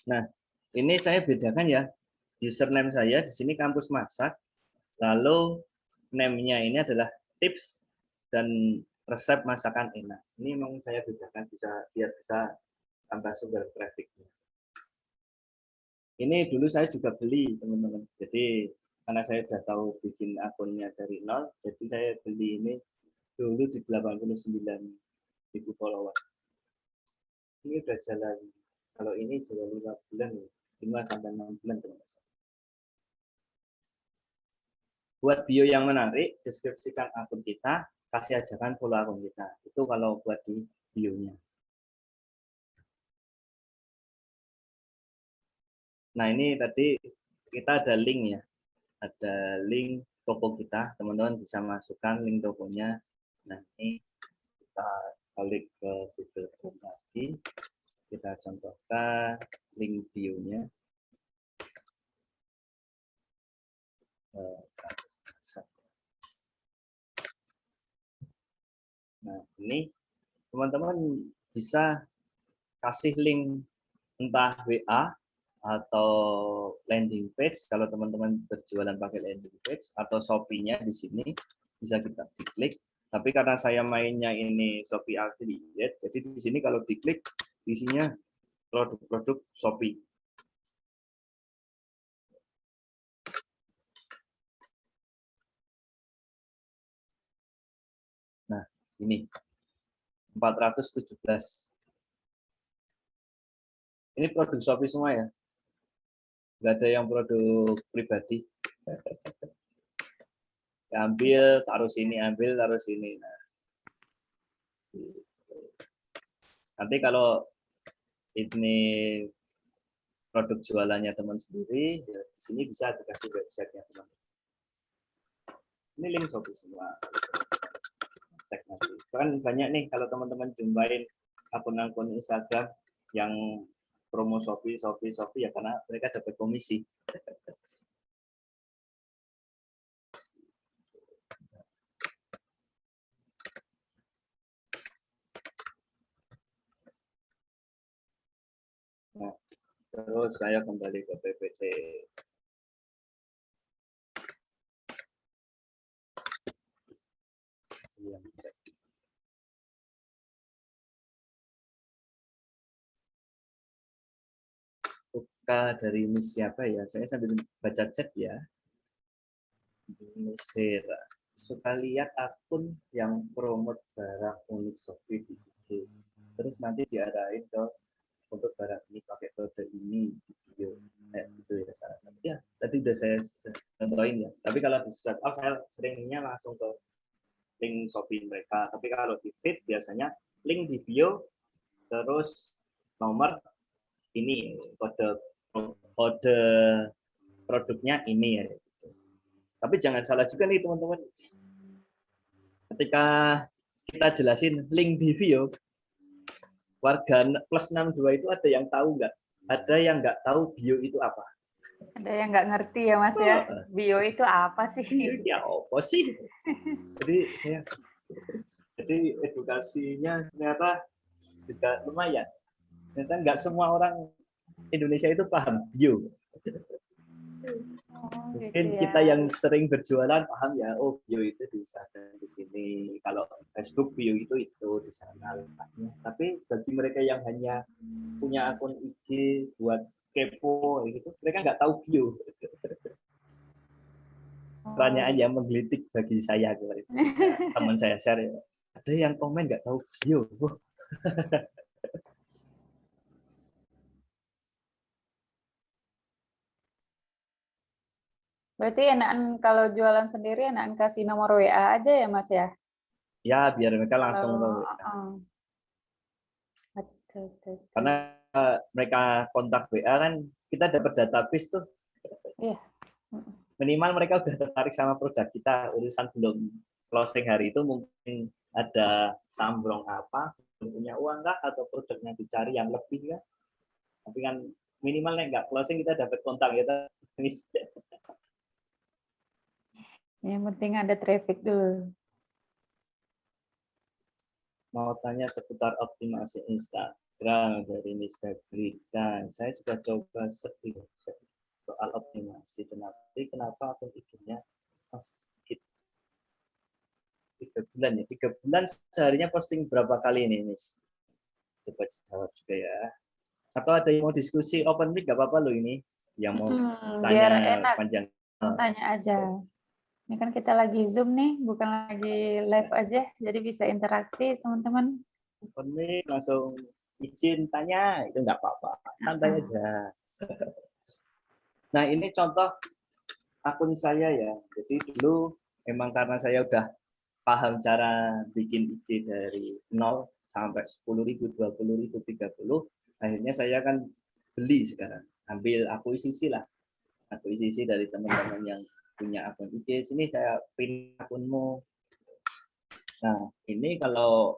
Nah, ini saya bedakan ya, username saya di sini kampus masak, lalu name-nya ini adalah tips dan resep masakan enak. Ini memang saya bedakan biar bisa tambah sumber traffic-nya. Ini dulu saya juga beli, teman-teman. Jadi karena saya sudah tahu bikin akunnya dari nol, jadi saya beli ini dulu di 89.000 follower. Ini udah jalan, kalau ini jalan 5 bulan, 5-6 bulan, teman-teman. Buat bio yang menarik, deskripsikan akun kita, kasih ajakan follow akun kita. Itu kalau buat di bio-nya. Nah, ini tadi kita ada link ya. Ada link toko kita, teman-teman bisa masukkan link tokonya. Nah, ini kita balik ke Google Chrome lagi. Kita contohkan link bio-nya. Nah, ini teman-teman bisa kasih link entah WA atau landing page kalau teman-teman berjualan pakai landing page atau Shopee-nya di sini bisa kita diklik. Tapi karena saya mainnya ini Shopee Affiliate, jadi di sini kalau diklik isinya produk-produk Shopee. Nah, ini 417. Ini produk Shopee semua ya. Nggak ada yang produk pribadi. Ambil, taruh sini, ambil, taruh sini. Nah, nanti kalau ini produk jualannya teman sendiri, ya di sini bisa dikasih websitenya teman. Ini link Shopee semua. Cek nanti. Kan banyak nih kalau teman-teman jumpain akun-akun Instagram yang promo Shopee ya karena mereka dapat komisi. Nah, terus saya kembali ke PPT. Buka dari Miss siapa ya? Saya sambil baca chat ya. Miss Hera. Suka lihat akun yang promote barang unik Shopee di IG. Terus nanti diarahin ke untuk barang ini pakai kode ini di video. Gitu ya salah satu. Ya, tadi udah saya contohin ya. Tapi kalau di startup saya seringnya langsung ke link Shopee mereka. Tapi kalau di feed biasanya link di bio terus nomor ini kode produknya ini ya. Tapi jangan salah juga nih teman-teman. Ketika kita jelasin link di bio, warga plus 62 itu ada yang tahu nggak? Ada yang nggak tahu bio itu apa? Ada yang nggak ngerti ya Mas ya, bio itu apa sih? Ya apa sih? Jadi edukasinya ternyata juga lumayan. Ternyata nggak semua orang Indonesia itu paham bio. Oh, gitu Mungkin ya. kita yang sering berjualan paham ya, oh bio itu di sana di sini. Kalau Facebook bio itu di sana letaknya. Tapi bagi mereka yang hanya punya akun IG buat kepo gitu, mereka nggak tahu bio. Oh, Pertanyaan yang menggelitik bagi saya kemarin. Teman saya share, ada yang komen nggak tahu bio. Wah, berarti enakan kalau jualan sendiri enakan kasih nomor WA aja ya Mas ya? ya biar mereka langsung Kalau tahu. betul, betul. Karena mereka kontak WA kan kita dapat database tuh, Iya. Mm. minimal mereka udah tertarik sama produk kita. Urusan belum closing hari itu mungkin ada sambrong apa, belum punya uang kah, atau produknya dicari yang lebih kan. Tapi kan minimal nggak closing kita dapat kontak kita. Yang penting ada traffic dulu. Mau tanya seputar optimasi Instagram dari Miss Febri. Dan saya sudah coba sedikit soal optimasi. Kenapa akun IG-nya masih sedikit? 3 bulan ya. 3 bulan seharinya posting berapa kali ini, Miss? Coba jawab juga ya. Atau ada yang mau diskusi open mic, gak apa-apa loh ini. Yang mau Biar tanya enak, panjang. tanya aja. Ini kan kita lagi Zoom nih, bukan lagi live aja, jadi bisa interaksi teman-teman. Open mic langsung izin tanya, itu nggak apa-apa. Santai aja. Nah ini contoh akun saya ya. Jadi dulu emang karena saya udah paham cara bikin IG dari 0 sampai 10.000, 20.000, 30, akhirnya saya kan beli sekarang. Ambil akuisisi lah. Akuisisi dari teman-teman yang punya akun IG. Sini saya pin akunmu. Nah, ini kalau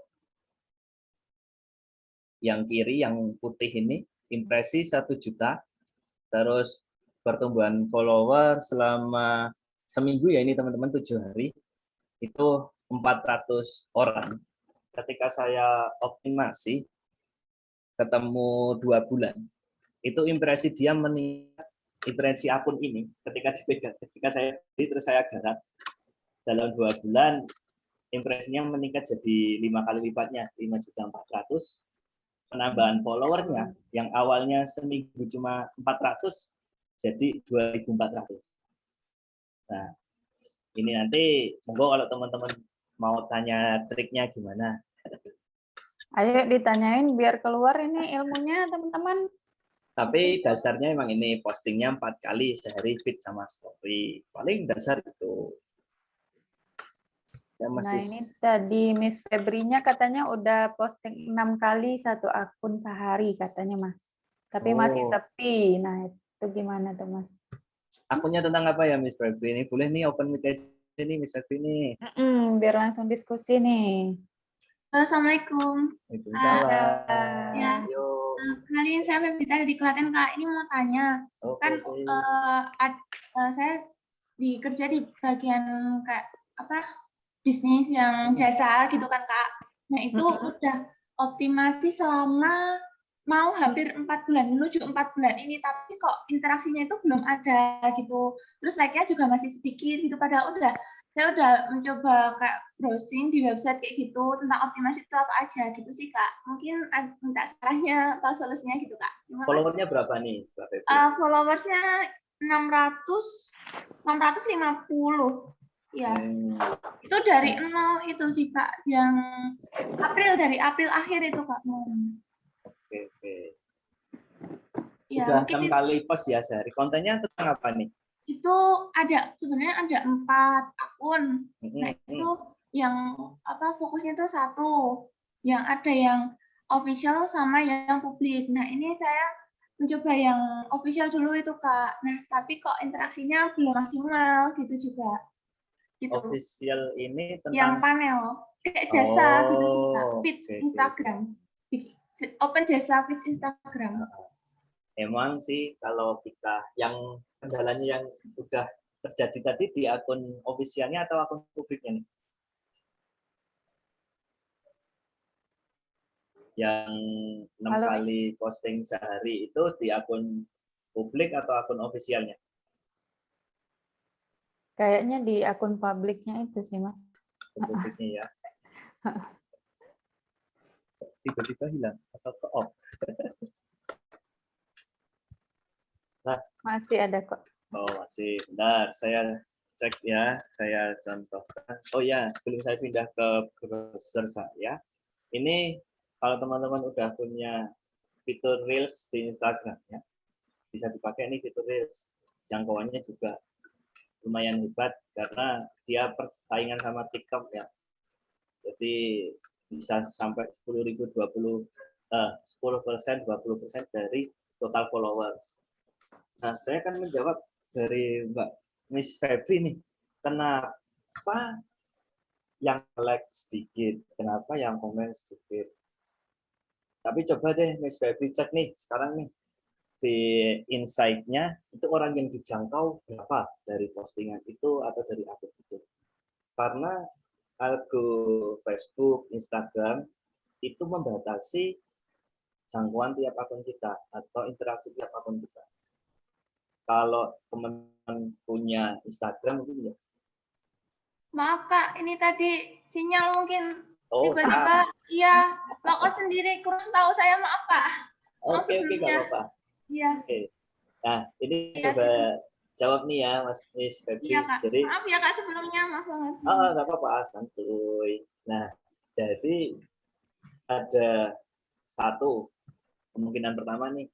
yang kiri, yang putih ini, impresi 1 juta, terus pertumbuhan follower selama seminggu ya ini teman-teman 7 hari, itu 400 orang. Ketika saya optimasi, ketemu 2 bulan, itu impresi dia meningkat, impresi akun ini ketika dipegang, ketika saya beli terus saya garap, dalam 2 bulan impresinya meningkat jadi 5 kali lipatnya, 5.400.000. Penambahan followernya yang awalnya seminggu cuma 400 jadi 2.400. Nah, ini nanti monggo kalau teman-teman mau tanya triknya gimana. Ayo ditanyain biar keluar ini ilmunya teman-teman. Tapi dasarnya emang ini postingnya 4 kali sehari, feed sama story. Paling dasar itu. Ya Nah masih ini tadi Miss Febrinya katanya udah posting 6 kali satu akun sehari katanya Mas. Tapi masih sepi. Nah itu gimana tuh Mas? akunnya tentang apa ya Miss Febri ini? Boleh nih open mic ini Miss Febri ini. Biar langsung diskusi nih. Assalamualaikum. Waalaikumsalam. Ya, Yuk. kenalin saya Febita dari Klaten Kak. Ini mau tanya, kan saya kerja di bagian kayak apa bisnis yang jasa gitu kan Kak. Nah itu udah optimasi selama mau hampir 4 bulan, menuju 4 bulan ini, tapi kok interaksinya itu belum ada gitu. Terus like-nya juga masih sedikit gitu, padahal saya udah mencoba kayak browsing di website kayak gitu tentang optimasi itu apa aja gitu sih Kak. Mungkin minta sarannya atau solusinya gitu Kak. Followernya berapa nih, Mbak Febri? Followersnya 650. Ya. Itu dari 0 itu sih Kak, yang dari April akhir itu Kak. Oke. Ya, Udah mungkin 6 kali post ya sehari. Kontennya tentang apa nih? Itu sebenarnya ada 4 akun. Nah, itu yang fokusnya itu 1. Yang ada yang official sama yang publik. Nah, ini saya mencoba yang official dulu itu, Kak. Nah, tapi kok interaksinya belum maksimal gitu juga. Gitu. Official ini tentang yang panel kayak jasa gitu sih, Kak. Feeds Instagram. Open jasa feeds Instagram. Emang sih kalau kita yang kendalanya yang udah terjadi tadi di akun ofisialnya atau akun publiknya nih? Yang 6 kali posting sehari itu di akun publik atau akun ofisialnya? Kayaknya di akun publiknya itu sih, Mas. Publiknya ya. Tiba-tiba hilang atau ke off. Nah, Masih ada kok. oh masih. Bentar, saya cek ya. Saya contohkan. Oh ya, sebelum saya pindah ke browser saya, ini kalau teman-teman udah punya fitur Reels di Instagram ya, bisa dipakai nih fitur Reels. Jangkauannya juga lumayan hebat karena dia persaingan sama TikTok ya. Jadi bisa sampai 10.000 10% 20% dari total followers. Nah, saya akan menjawab dari Mbak Miss Febri nih. Kenapa yang like sedikit? Kenapa yang komen sedikit? Tapi coba deh Miss Febri cek nih sekarang nih di insight-nya itu orang yang dijangkau berapa dari postingan itu atau dari akun itu. Karena algo Facebook, Instagram itu membatasi jangkauan tiap akun kita atau interaksi tiap akun kita. Kalau teman-teman punya Instagram mungkin ya. Maaf Kak, ini tadi sinyal mungkin Oh, tiba-tiba iya, Loko sendiri kurang tahu saya, maaf Kak. Maaf oke, nggak sebelumnya. apa-apa. Iya. Oke. Nah, ini Iya, coba jawab nih ya, Miss Febri. iya Kak. Jadi, Maaf ya Kak sebelumnya, maaf banget. nggak apa-apa, santuy. Nah, jadi ada satu kemungkinan pertama nih,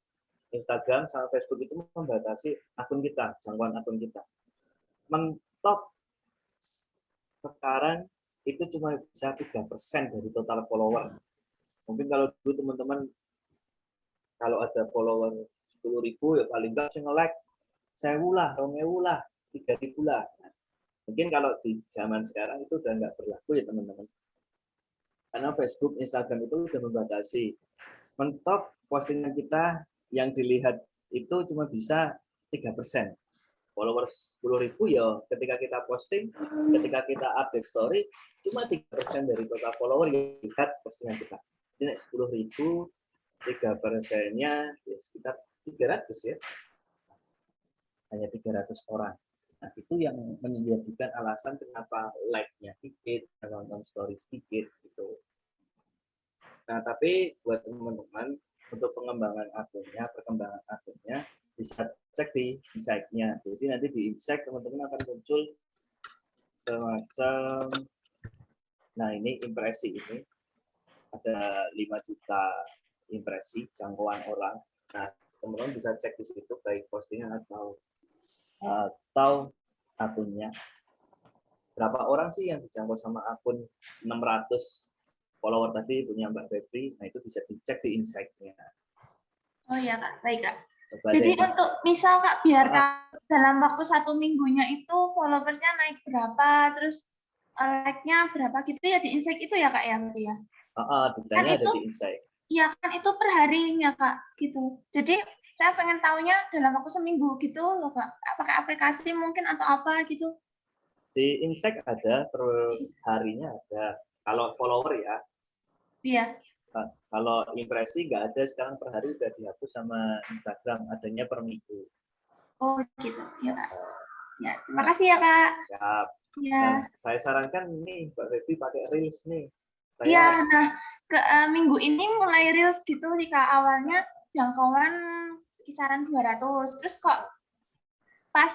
Instagram sama Facebook itu membatasi akun kita, jangkauan akun kita. Mentok sekarang itu cuma bisa 3% dari total follower. Mungkin kalau dulu teman-teman kalau ada follower 10.000 ya paling nggak saya nge-like 1.000 lah, 2.000 lah, 3.000 lah. Nah, mungkin kalau di zaman sekarang itu udah nggak berlaku ya teman-teman. Karena Facebook, Instagram itu udah membatasi. Mentok postingan kita yang dilihat itu cuma bisa 3%. Followers 10.000 ya ketika kita posting, ketika kita update story, cuma 3% dari total follower yang lihat postingan kita. Jadi 10.000, 3%-nya ya sekitar 300 ya. Hanya 300 orang. Nah, itu yang menjadikan alasan kenapa like-nya sedikit, nonton story sedikit gitu. Nah, tapi buat teman-teman untuk pengembangan akunnya, perkembangan akunnya bisa cek di insight-nya. Jadi nanti di insight teman-teman akan muncul semacam, nah ini impresi ini ada 5 juta impresi jangkauan orang. Nah, teman-teman bisa cek di situ baik postingan atau akunnya. Berapa orang sih yang dijangkau sama akun 600 follower tadi punya Mbak Febri? Nah, itu bisa dicek di insight-nya. Oh iya Kak, baik Kak. Coba Jadi deh. untuk misal Kak, biar dalam waktu 1 minggunya itu followersnya naik berapa, terus like-nya berapa gitu ya di insight itu ya Kak ya? Detailnya ada di insight. Iya kan itu per harinya Kak, gitu. Jadi saya pengen tahunya dalam waktu seminggu gitu loh Kak. Pakai aplikasi mungkin atau apa gitu. Di insight ada, per harinya ada. Kalau follower ya. Iya. Kalau impresi nggak ada sekarang per hari udah dihapus sama Instagram, adanya per minggu. Oh gitu, ya Kak. Ya, terima kasih ya Kak. Siap. Ya. Nah, saya sarankan nih Mbak Febri pakai Reels nih. Iya, nah minggu ini mulai Reels gitu sih Kak. Awalnya jangkauan kisaran 200. Terus kok pas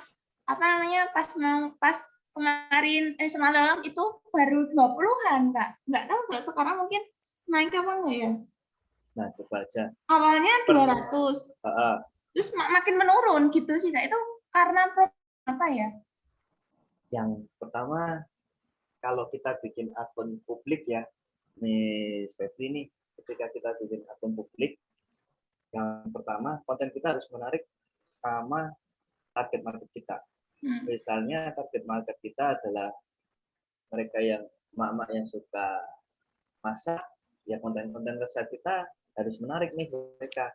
pas kemarin semalam itu baru 20-an Kak. Nggak tahu Kak sekarang mungkin naik apa enggak ya? Nah, coba aja. Awalnya 200. Terus makin menurun gitu sih Kak. Itu karena apa ya? Yang pertama, kalau kita bikin akun publik ya, Miss Febri nih, ketika kita bikin akun publik, yang pertama konten kita harus menarik sama target market kita. Misalnya target market kita adalah mereka yang emak-emak yang suka masak, ya konten-konten resep kita harus menarik nih mereka.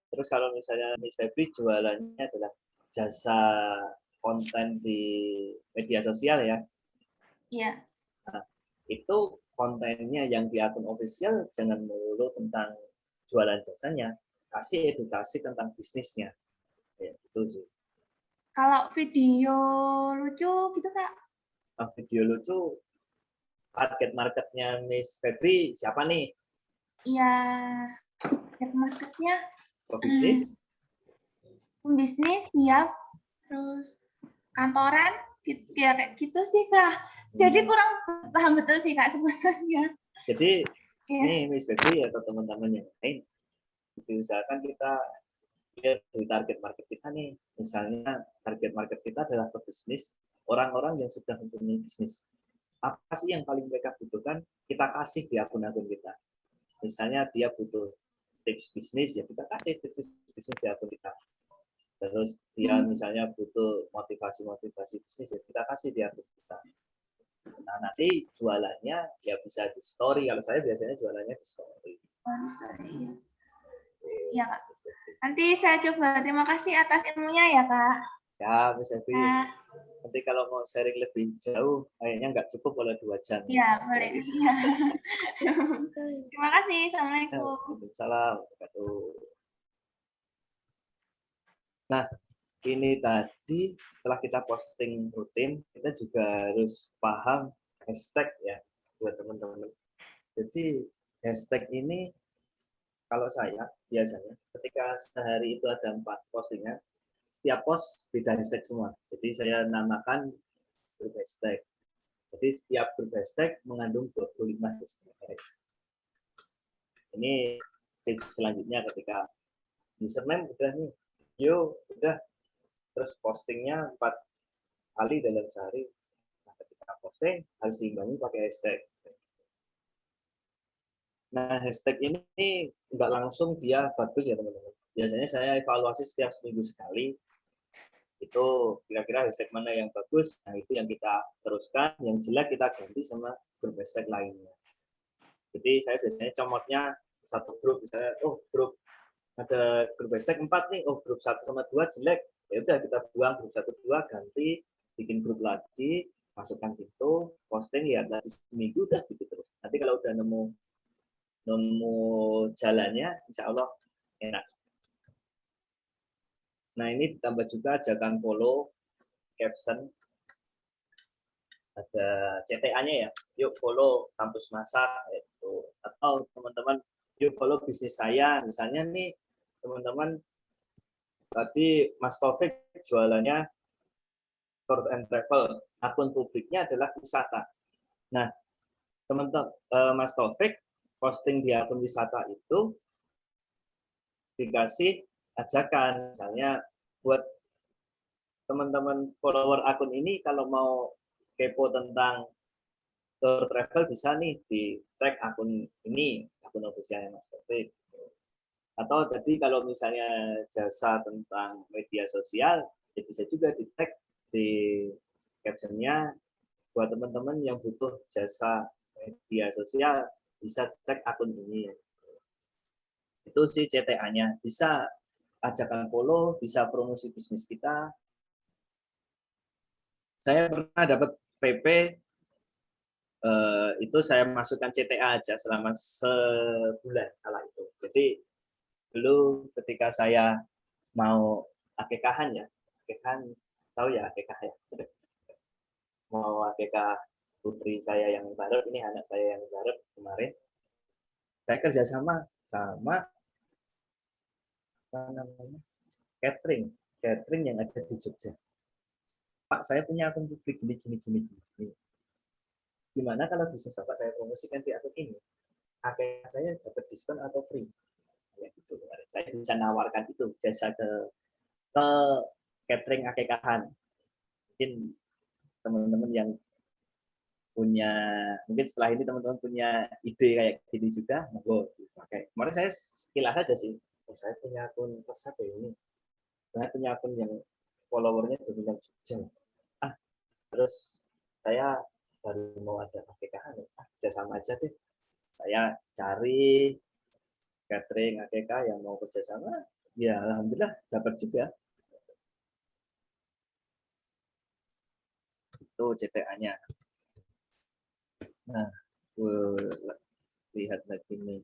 Terus kalau misalnya Miss Febri jualannya adalah jasa konten di media sosial ya. Iya. Nah, itu kontennya yang di akun official jangan melulu tentang jualan jasanya, kasih edukasi tentang bisnisnya. Ya, itu sih. Kalau video lucu gitu Kak? Video lucu, target marketnya Miss Febri siapa nih? Iya, target marketnya Pebisnis? pembisnis, siap. Terus kantoran, gitu, ya kayak gitu sih Kak. Jadi kurang paham betul sih Kak sebenarnya. Jadi Ya. nih Miss Febri atau teman-teman yang lain, misalkan kita lihat dari target market kita nih, misalnya target market kita adalah pebisnis, orang-orang yang sudah mempunyai bisnis. Apa sih yang paling mereka butuhkan? Kita kasih di akun-akun kita. Misalnya dia butuh tips bisnis, ya kita kasih tips bisnis di akun kita. Terus dia misalnya butuh motivasi-motivasi bisnis, ya kita kasih di akun kita. Nah, nanti jualannya ya bisa di story. Kalau saya biasanya jualannya di story. Oh, di story. Iya Kak. Nanti saya coba. Terima kasih atas ilmunya ya Kak. Siap, Miss Evi. Nah, Nanti kalau mau sharing lebih jauh, kayaknya nggak cukup oleh 2 jam. ya boleh. Ya. Terima kasih. Assalamualaikum. Waalaikumsalam. Nah, ini tadi setelah kita posting rutin, kita juga harus paham hashtag ya buat teman-teman. Jadi hashtag ini kalau saya biasanya ketika sehari itu ada 4 postingan, setiap post beda hashtag semua. Jadi saya namakan grup hashtag. Jadi setiap grup hashtag mengandung 25 hashtag. Ini tips selanjutnya ketika username udah nih, udah, terus postingnya 4 kali dalam sehari. Nah, ketika posting harus diimbangi pakai hashtag. Nah, hashtag ini nggak langsung dia bagus ya teman-teman. Biasanya saya evaluasi setiap seminggu sekali. Itu kira-kira hashtag mana yang bagus, nah itu yang kita teruskan, yang jelek kita ganti sama grup hashtag lainnya. Jadi saya biasanya comotnya satu grup, misalnya, grup ada grup hashtag 4 nih, grup 1 sama 2 jelek, ya udah kita buang grup 1 2 ganti, bikin grup lagi, masukkan situ, posting ya lagi seminggu udah gitu terus. Nanti kalau udah nemu jalannya, insya Allah enak. Nah ini ditambah juga ajakan follow, caption, ada CTA-nya ya, yuk follow kampus masak, gitu. Atau teman-teman yuk follow bisnis saya, misalnya nih teman-teman tadi Mas Taufik jualannya tour and travel, akun publiknya adalah wisata. Nah teman-teman Mas Taufik posting di akun wisata itu dikasih ajakan, misalnya buat teman-teman follower akun ini kalau mau kepo tentang tour travel bisa nih di tag akun ini, akun officialnya Mas Taufik. Atau tadi kalau misalnya jasa tentang media sosial, ya bisa juga di tag di captionnya buat teman-teman yang butuh jasa media sosial bisa cek akun ini. Itu sih CTA-nya. Bisa ajakan follow, bisa promosi bisnis kita. Saya pernah dapat PP, itu saya masukkan CTA aja selama sebulan kala itu. Jadi dulu ketika saya mau akekahan ya, akekahan tahu ya akekah ya. Mau akekah putri saya yang baru, ini anak saya yang baru kemarin. Saya kerjasama sama apa namanya catering yang ada di Jogja. Pak, saya punya akun publik gini. Gimana kalau bisnis Bapak saya promosikan di akun ini? Akekah saya dapat diskon atau free? Ya, gitu. Saya bisa nawarkan itu jasa ke catering akekahan. Mungkin teman-teman yang punya, mungkin setelah ini teman-teman punya ide kayak gini juga, monggo dipakai. Kemarin saya sekilas aja sih, saya punya akun resep ini, saya punya akun yang followernya dominan Jogja. Terus saya baru mau ada akekahan, bisa sama aja deh. Saya cari catering AKK yang mau kerjasama, ya alhamdulillah dapat juga. Itu CTA-nya. Nah, lihat lagi nih.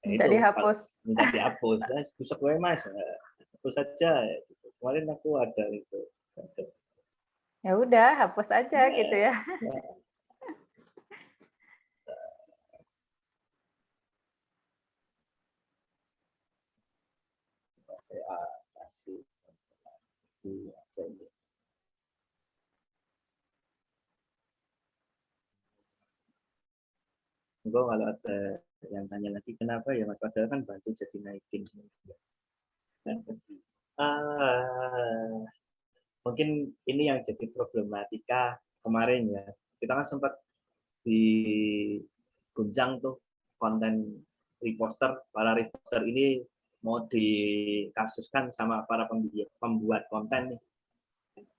Minta dihapus. Minta dihapus. Besok gue Mas, hapus saja. Kemarin aku ada itu. Ya udah, hapus aja gitu ya. Saya kasih aja ini. Enggak, kalau ada yang tanya lagi kenapa ya Mas, padahal kan bantu jadi naikin. Mungkin ini yang jadi problematika kemarin ya. Kita kan sempat diguncang tuh konten reposter. Para reposter ini mau dikasuskan sama para pembuat konten nih.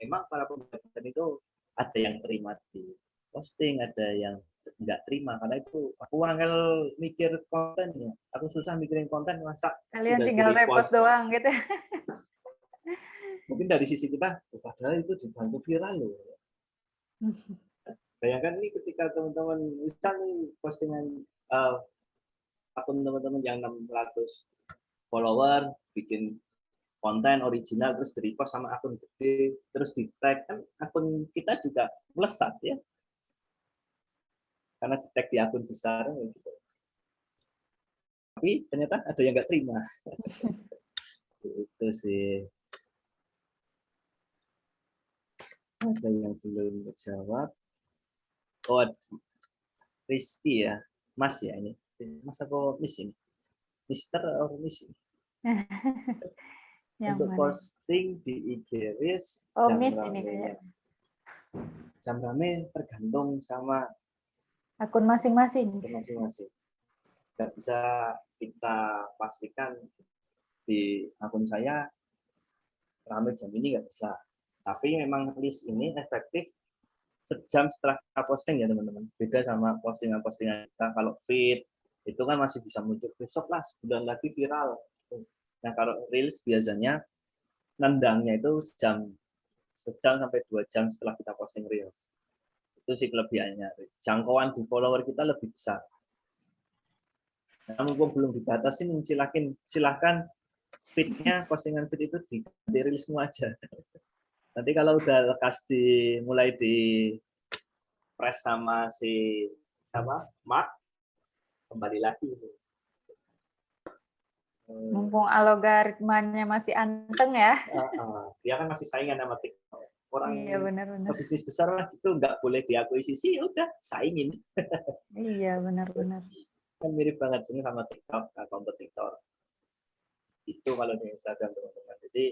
Memang para pembuat konten itu ada yang terima di posting, ada yang nggak terima, karena itu aku angel mikir kontennya, aku susah mikirin konten, masa kalian tinggal repost doang gitu. Mungkin dari sisi kita, padahal itu dibantu viral loh. Bayangkan nih ketika teman-teman misalnya postingan akun teman-teman yang 600 follower bikin konten original terus di-repost sama akun gede, terus di-tag, kan akun kita juga melesat ya. Karena di-tag di akun besar gitu. Tapi ternyata ada yang nggak terima. Itu sih. Ada yang belum menjawab. Oh, Rizky ya. Mas ya ini. Mas apa Miss ini? Mister atau Miss ini? Untuk mana? Posting di IG Reels. Oh, Miss ini kayak. Jam rame tergantung sama akun masing-masing. Nggak bisa kita pastikan di akun saya rame jam ini, nggak bisa. Tapi memang list ini efektif sejam setelah kita posting ya teman-teman. Beda sama postingan-postingan kita. Kalau feed itu kan masih bisa muncul besok lah, sebulan lagi viral. Nah kalau reels biasanya nendangnya itu sejam sampai 2 jam setelah kita posting reels. Itu sih kelebihannya. Jangkauan di follower kita lebih besar. Nah, mumpung belum dibatasin, silahkan feed-nya, postingan feed itu di reels semua aja. Nanti kalau udah lekas mulai di press sama si Mark, kembali lagi. Mumpung algoritmanya masih anteng ya. Dia kan masih saingan sama TikTok. Orang iya, benar-benar. bisnis besar lah itu nggak boleh diakuisisi, ya udah saingin. Iya, benar-benar. Kan mirip banget sih sama TikTok, kompetitor. Itu kalau di Instagram teman-teman. Jadi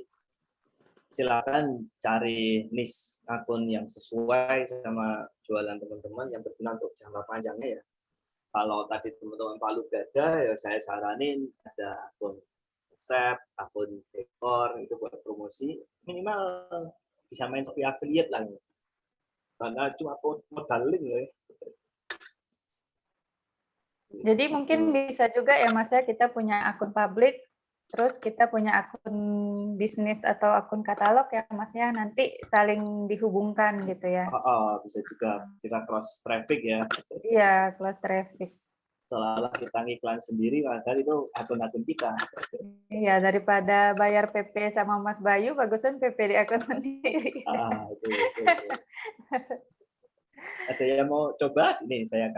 silakan cari niche akun yang sesuai sama jualan teman-teman yang berguna untuk jangka panjangnya ya. Kalau tadi teman-teman palu dada ya saya saranin ada akun resep, akun dekor itu buat promosi, minimal bisa main Shopee affiliate lah. Karena cuma modal link ya. Jadi mungkin bisa juga ya Mas ya, kita punya akun publik, terus kita punya akun bisnis atau akun katalog ya Mas ya, nanti saling dihubungkan gitu ya. Bisa juga kita cross traffic ya. Iya, cross traffic. Seolah-olah kita ngiklan sendiri, padahal itu akun-akun kita. Iya, daripada bayar PP sama Mas Bayu, bagusan PP di akun sendiri. Itu. Ada yang mau coba? Ini saya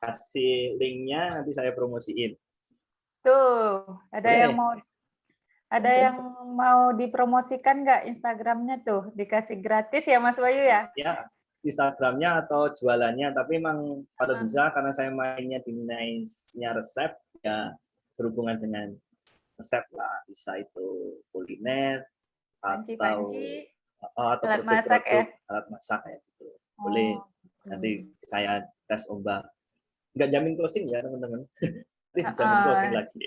kasih linknya, nanti saya promosiin. Tuh, ada yang mau dipromosikan nggak Instagramnya tuh? Dikasih gratis ya Mas Bayu ya? Ya, Instagramnya atau jualannya, tapi memang kalau bisa karena saya mainnya di niche-nya resep, ya berhubungan dengan resep lah, bisa itu kuliner atau alat masak ya? Alat masak ya gitu. Boleh. Nanti saya tes ombak. Nggak jamin closing ya teman-teman. Dijamin closing lagi.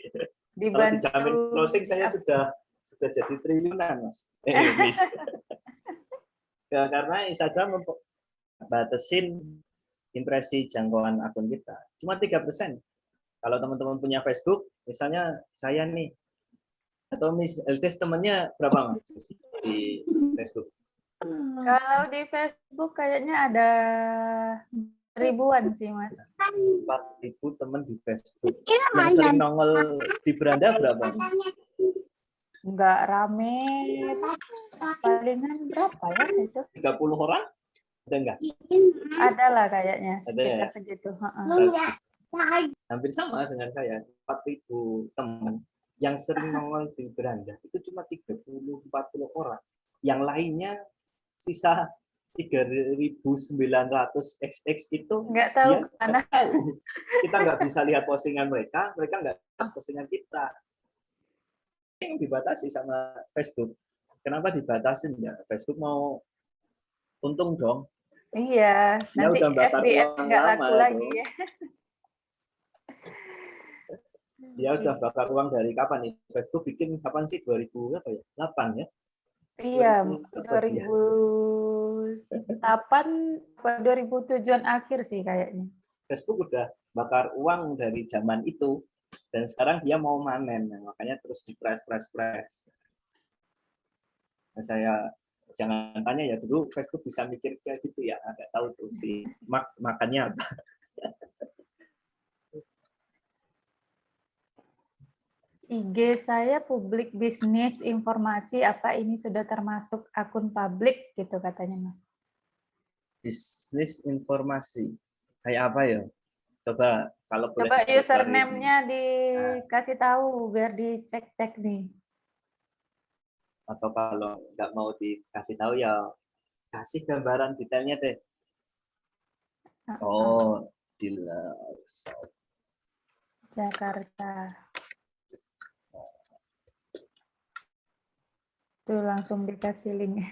Kalau dijamin closing saya sudah jadi triliunan Mas. Ya, karena Instagram batasin impresi jangkauan akun kita cuma 3%. Kalau teman-teman punya Facebook, misalnya saya nih atau Miss LTS temannya berapa Mas di Facebook? Kalau di Facebook kayaknya ada ribuan sih, Mas. 4.000 teman di Facebook. Yang sering nongol di beranda berapa? Nggak rame, palingan berapa ya itu? 30 orang? Ada nggak? Ada lah kayaknya, Ada ya? sekitar segitu. Hampir sama dengan saya, 4.000 teman. Yang sering nongol di beranda itu cuma 30-40 orang. Yang lainnya sisa 3.900 XX itu Nggak tahu dia kemana. nggak tahu. Kita nggak bisa lihat postingan mereka nggak lihat postingan kita. Yang dibatasi sama Facebook. Kenapa dibatasin ya? Facebook mau untung dong. Iya, Dia nanti udah bakar FBS uang nggak lama laku itu. lagi ya. Dia udah bakar uang dari kapan nih? Facebook bikin kapan sih? 2000 apa ya? 8 ya? Iya, 2008 2007-an akhir sih kayaknya. Facebook udah bakar uang dari zaman itu dan sekarang dia mau manen, nah, makanya terus di press. Nah, saya jangan tanya ya dulu Facebook bisa mikir kayak gitu ya, nggak tahu tuh si makannya apa. IG saya publik bisnis informasi, apa ini sudah termasuk akun publik gitu katanya, Mas. Bisnis informasi kayak apa ya? Coba kalau boleh. Coba username-nya dikasih tahu biar dicek-cek nih. Atau kalau nggak mau dikasih tahu ya kasih gambaran detailnya deh. Oh, Dealers Jakarta. Tuh langsung dikasih link.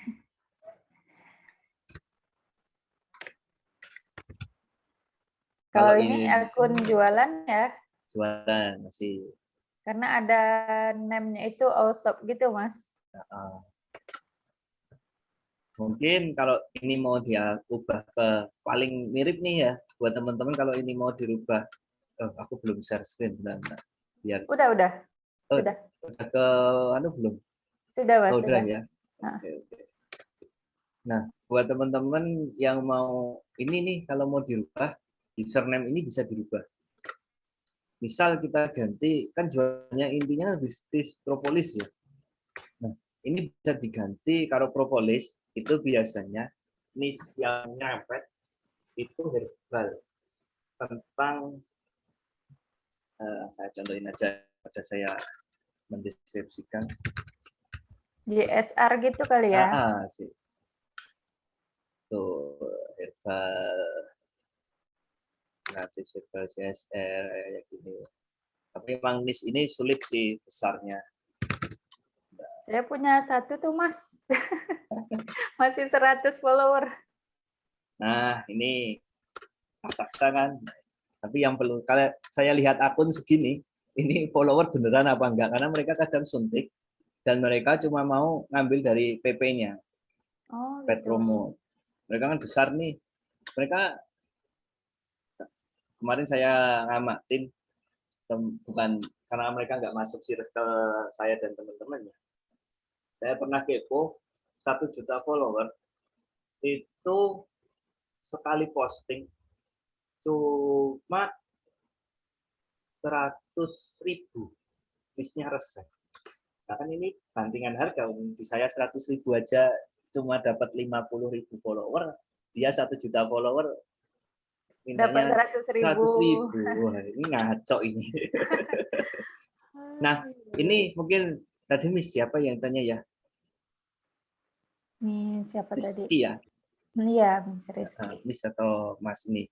Kalau ini akun jualan ya? Jualan masih. Karena ada name-nya itu Allshop gitu, Mas. Mungkin kalau ini mau dia ubah ke paling mirip nih ya, buat teman-teman kalau ini mau dirubah. Aku belum share screen, bentar. Biar. Udah. Sudah. Udah ke belum? Sudah, Mas. Udah ya. Oke. Nah, buat teman-teman yang mau ini nih, kalau mau dirubah, username ini bisa dirubah. Misal kita ganti, kan jualannya intinya bisnis propolis ya. Nah, ini bisa diganti kalau propolis itu biasanya niche yang nyepet itu herbal. Tentang saya contohin aja pada saya mendeskripsikan. JSR gitu kali ya? Sih. Tuh, herbal, gratis herbal CSR kayak gini. Tapi memang niche ini sulit sih besarnya. Saya punya satu tuh, Mas. Masih 100 follower. Nah, ini raksasa kan. Tapi yang perlu, kalau saya lihat akun segini, ini follower beneran apa enggak? Karena mereka kadang suntik, dan mereka cuma mau ngambil dari PP-nya. Paid promo. Mereka kan besar nih. Mereka kemarin saya ngamatin, bukan karena mereka nggak masuk circle saya dan teman-temannya. Saya pernah kepo 1 juta follower itu sekali posting cuma 100.000, bisnya resep. Nah, kan ini bantingan harga, di saya 100.000 aja cuma dapat 50.000 follower, dia 1 juta follower mintanya 100.000. Wah, ini ngaco ini. Nah, ini mungkin tadi Miss siapa yang tanya ya? Miss siapa Rizky tadi? ya? Iya, Miss Rizky. Miss atau Mas nih.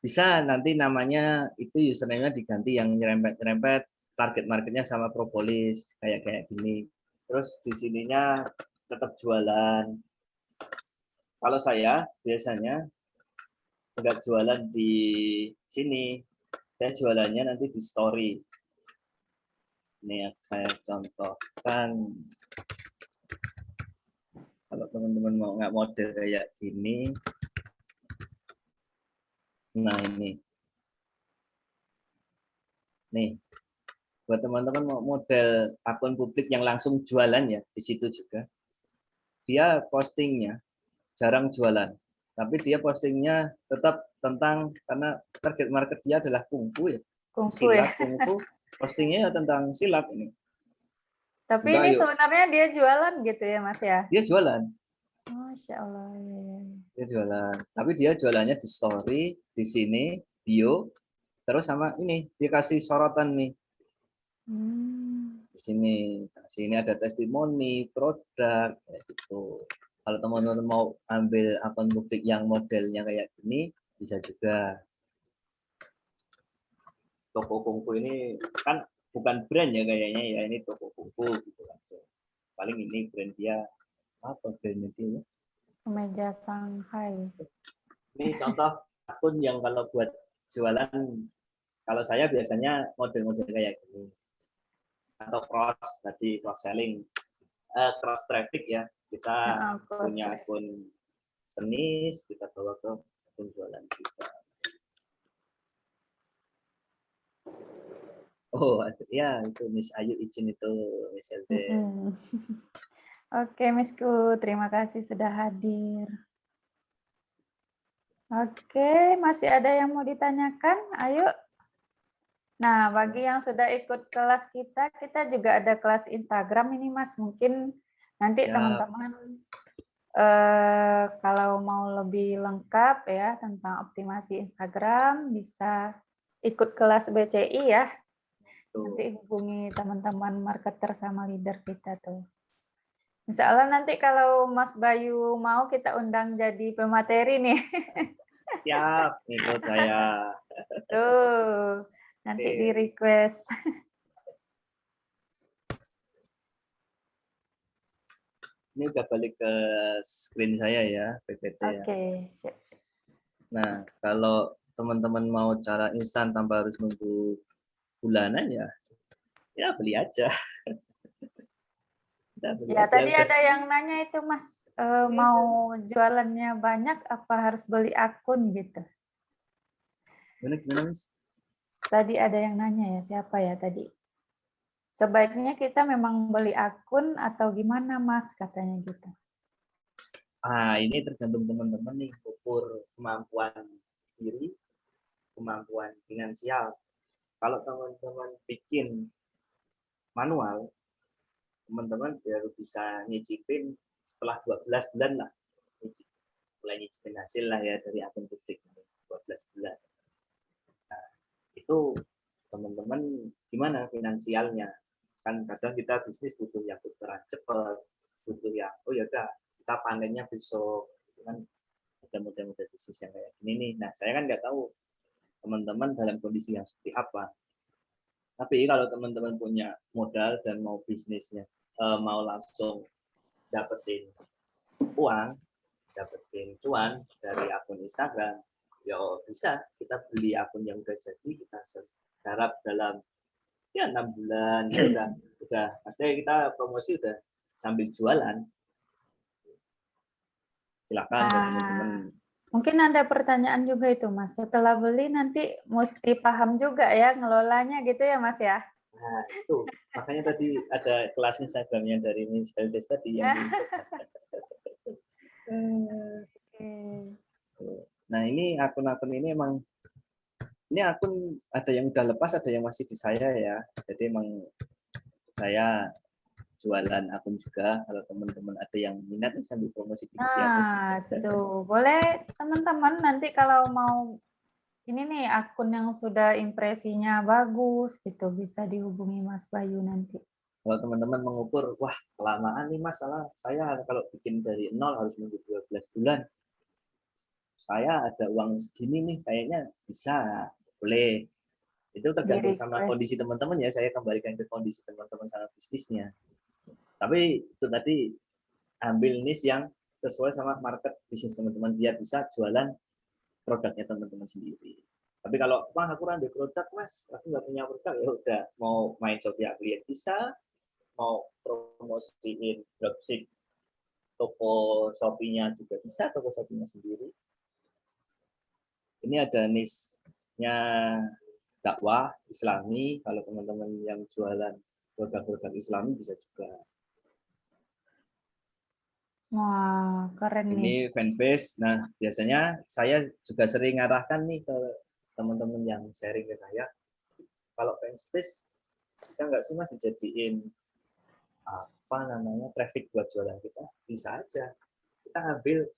Bisa nanti namanya itu username-nya diganti yang nyerempet-nyerempet target marketnya sama propolis kayak gini. Terus di sininya tetap jualan. Kalau saya biasanya nggak jualan di sini, saya jualannya nanti di story. Ini yang saya contohkan. Kalau teman-teman mau nggak model kayak gini, nah ini. Nih, buat teman-teman mau model akun publik yang langsung jualan ya, di situ juga. Dia postingnya jarang jualan, tapi dia postingnya tetap tentang, karena target market dia adalah kungfu ya, Kungfu ya. silat, kungfu, postingnya ya tentang silat ini. Tapi Juga, ini yuk, sebenarnya dia jualan gitu ya Mas ya? dia jualan. Masya Allah. Ya. Dia jualan. Tapi dia jualannya di story, di sini, bio, terus sama ini, dikasih sorotan nih. Di sini ada testimoni, produk, kayak gitu. Kalau teman-teman mau ambil akun publik yang modelnya kayak gini, bisa juga. Toko kungfu ini kan bukan brand ya kayaknya ya, ini toko kungfu gitu langsung. Paling ini brand dia, apa brandnya dia? Kemeja Shanghai. Ini contoh akun yang kalau buat jualan, kalau saya biasanya model-model kayak gini. Atau cross, tadi cross selling, cross traffic ya. Kita punya akun senis, kita bawa ke akun jualan kita. Oh, ya itu Miss Ayu izin itu, Miss LD. Oke, Misku, terima kasih sudah hadir. Oke, masih ada yang mau ditanyakan? Ayo. Nah, bagi yang sudah ikut kelas kita juga ada kelas Instagram ini, Mas. Mungkin nanti teman-teman kalau mau lebih lengkap ya tentang optimasi Instagram, bisa ikut kelas BCI ya. Nanti hubungi teman-teman marketer sama leader kita tuh. Insya Allah nanti kalau Mas Bayu mau kita undang jadi pemateri nih. Siap, ikut saya. Tuh, nanti di request. Ini udah balik ke screen saya ya, PPT ya. Oke, siap. Nah, kalau teman-teman mau cara instan tanpa harus nunggu bulanan ya beli aja. Ya, tadi ada yang nanya itu Mas, mau jualannya banyak apa harus beli akun gitu? Gimana, Mas? Tadi ada yang nanya ya, siapa ya tadi? Sebaiknya kita memang beli akun atau gimana Mas, katanya gitu. Ini tergantung teman-teman nih, ukur kemampuan diri, kemampuan finansial. Kalau teman-teman bikin manual, teman-teman baru bisa nyicipin setelah 12 bulan lah. Mulai nyicipin hasil lah ya dari akun publik 12 bulan. Nah, itu teman-teman gimana finansialnya? Kan kadang kita bisnis butuh yang putaran cepat, butuh yang oh ya udah kita panennya besok, kan ada model-model bisnis yang kayak gini nih. Nah, saya kan nggak tahu teman-teman dalam kondisi yang seperti apa. Tapi kalau teman-teman punya modal dan mau bisnisnya, mau langsung dapetin uang, dapetin cuan dari akun Instagram, ya bisa kita beli akun yang udah jadi, kita garap dalam ya 6 bulan ya udah maksudnya kita promosi udah sambil jualan. Silakan teman-teman. Mungkin ada pertanyaan juga itu Mas, setelah beli nanti mesti paham juga ya ngelolanya gitu ya Mas ya? Nah itu makanya tadi ada kelas Instagramnya dari Miss Heldes tadi yang Nah ini akun-akun ini emang ini akun ada yang udah lepas, ada yang masih di saya ya. Jadi emang saya jualan akun juga. Kalau teman-teman ada yang minat sambil promosi di atas. Nah, tuh boleh teman-teman nanti kalau mau ini nih akun yang sudah impresinya bagus gitu bisa dihubungi Mas Bayu nanti. Kalau teman-teman mengukur, wah kelamaan nih Mas, salah saya kalau bikin dari nol harus nunggu 12 bulan. Saya ada uang segini nih, kayaknya bisa, boleh. Itu tergantung sama kondisi teman-teman ya, saya kembalikan ke kondisi teman-teman sama bisnisnya. Tapi itu tadi ambil niche yang sesuai sama market bisnis teman-teman, biar bisa jualan produknya teman-teman sendiri. Tapi kalau wah aku kurang di produk Mas, aku nggak punya produk, ya udah mau main Shopee affiliate bisa, mau promosiin dropship toko Shopee-nya juga bisa, toko Shopee-nya sendiri. Ini ada niche-nya dakwah Islami, kalau teman-teman yang jualan produk-produk Islami bisa juga. Wah, keren nih. Ini fanbase. Nah, biasanya saya juga sering ngarahkan nih ke teman-teman yang sharing ke saya. Kalau fanbase bisa nggak sih Mas dijadiin apa namanya traffic buat jualan kita? Bisa aja. Kita ambil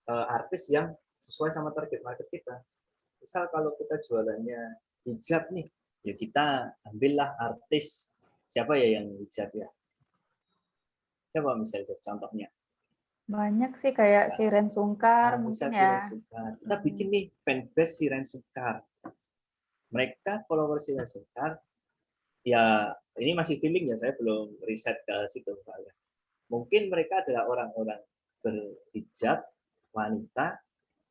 artis yang sesuai sama target market kita. Misal kalau kita jualannya hijab nih, ya kita ambillah artis siapa ya yang hijab ya. Coba misalnya contohnya. Banyak sih kayak Siren Sungkar mungkin Misal ya. Siren Sungkar. Kita bikin nih fanbase Siren Sungkar. Mereka follower Siren Sungkar, ya ini masih feeling ya, saya belum riset ke situ. Mungkin mereka adalah orang-orang berhijab, wanita,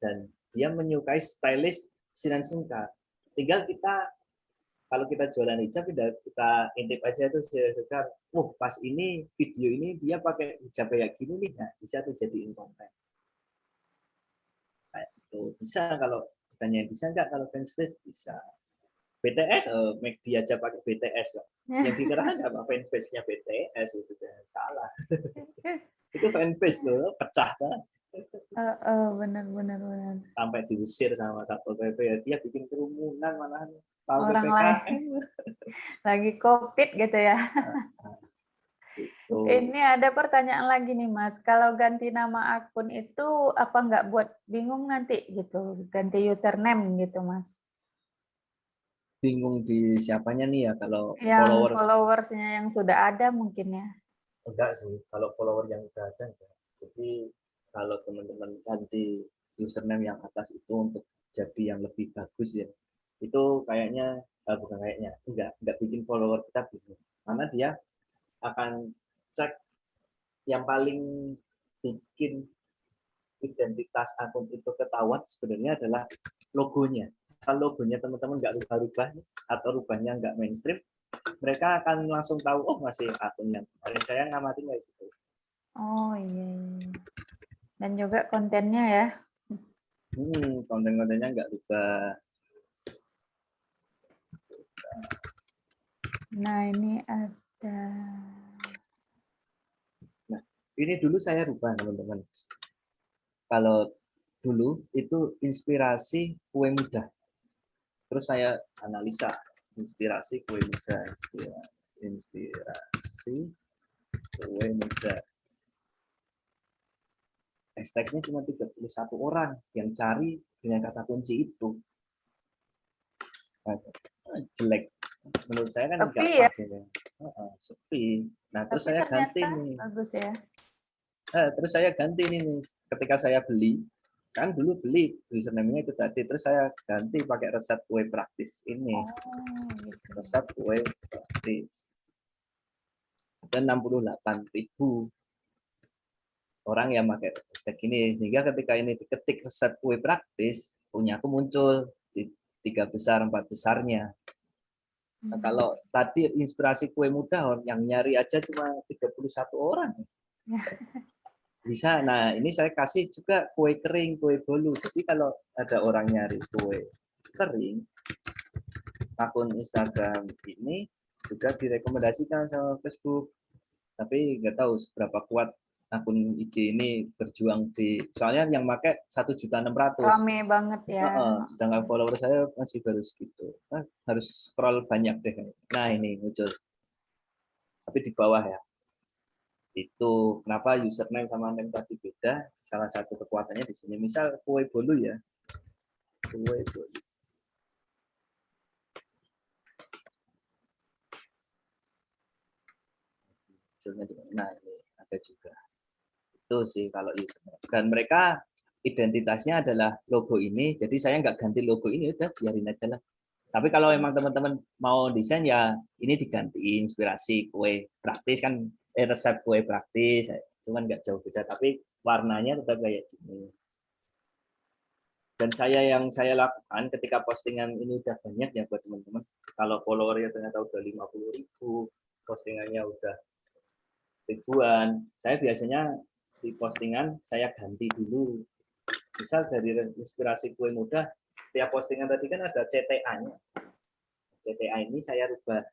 dan dia menyukai stylish Siren Sungkar. Tinggal kita, kalau kita jualan hijab, kita intip aja tuh Siren Sungkar. Pas ini, video ini dia pakai hijab kayak gini nih, nah bisa tuh jadiin konten. Kayak itu bisa. Kalau ditanya bisa nggak kalau fanbase, bisa. BTS, make dia aja pakai BTS kok. Yang dikerahkan apa fanbase-nya BTS, itu jangan salah. Itu fanbase loh, pecah banget. Benar. Sampai diusir sama Satpol PP, ya dia bikin kerumunan malahan. Tahu Orang PPKM. lain lagi COVID gitu ya. Itu. Ini ada pertanyaan lagi nih Mas, kalau ganti nama akun itu apa nggak buat bingung nanti gitu, ganti username gitu Mas? Bingung di siapanya nih ya, kalau Yang followersnya yang sudah ada mungkin ya? Enggak sih, kalau follower yang udah ada enggak. Jadi kalau teman-teman ganti username yang atas itu untuk jadi yang lebih bagus ya, itu kayaknya bukan kayaknya, enggak bikin follower kita bingung. Karena dia akan cek yang paling bikin identitas akun itu ketahuan sebenarnya adalah logonya. Kalau logonya teman-teman nggak rubah-rubah atau rubahnya nggak mainstream, mereka akan langsung tahu, oh masih akun yang kemarin saya ngamatin kayak gitu. Oh iya. Dan juga kontennya ya. Konten-kontennya nggak rubah. Nah ini ada. Nah, ini dulu saya rubah teman-teman. Kalau dulu itu inspirasi kue muda. Terus saya analisa inspirasi kue muda. Inspirasi kue muda. Hashtagnya cuma 31 orang yang cari dengan kata kunci itu. Jelek. Menurut saya kan enggak pas ya. Sepi. Nah, terus saya ganti nih. Bagus ya. Terus saya ganti nih. Ketika saya beli, kan dulu beli username-nya itu tadi, terus saya ganti pakai resep kue praktis ini. Gitu. Resep kue praktis. Ada 68.000 orang yang pakai hashtag ini, sehingga ketika ini diketik resep kue praktis, punya aku muncul di 3 besar 4 besarnya. Nah, kalau tadi inspirasi kue muda yang nyari aja cuma 31 orang. Bisa. Nah, ini saya kasih juga kue kering, kue bolu. Jadi kalau ada orang nyari kue kering, akun Instagram ini juga direkomendasikan sama Facebook. Tapi nggak tahu seberapa kuat akun IG ini berjuang soalnya yang pakai 1.600.000. Rame banget ya. Sedangkan follower saya masih baru segitu. Harus scroll banyak deh. Nah, ini muncul. Tapi di bawah ya. Itu kenapa username sama name tadi beda? Salah satu kekuatannya di sini. Misal kue bolu ya. Kue bolu. Nah, ini ada juga. Itu sih kalau username. Dan mereka identitasnya adalah logo ini, jadi saya nggak ganti logo ini, udah biarin aja lah. Tapi kalau memang teman-teman mau desain ya ini diganti inspirasi kue praktis kan, resep kue praktis, cuman nggak jauh beda, tapi warnanya tetap kayak gini. Dan yang saya lakukan ketika postingan ini udah banyak ya buat teman-teman, kalau followernya ternyata udah 50.000, postingannya udah ribuan, saya biasanya di postingan saya ganti dulu. Misal dari inspirasi kue muda, setiap postingan tadi kan ada CTA-nya. CTA ini saya rubah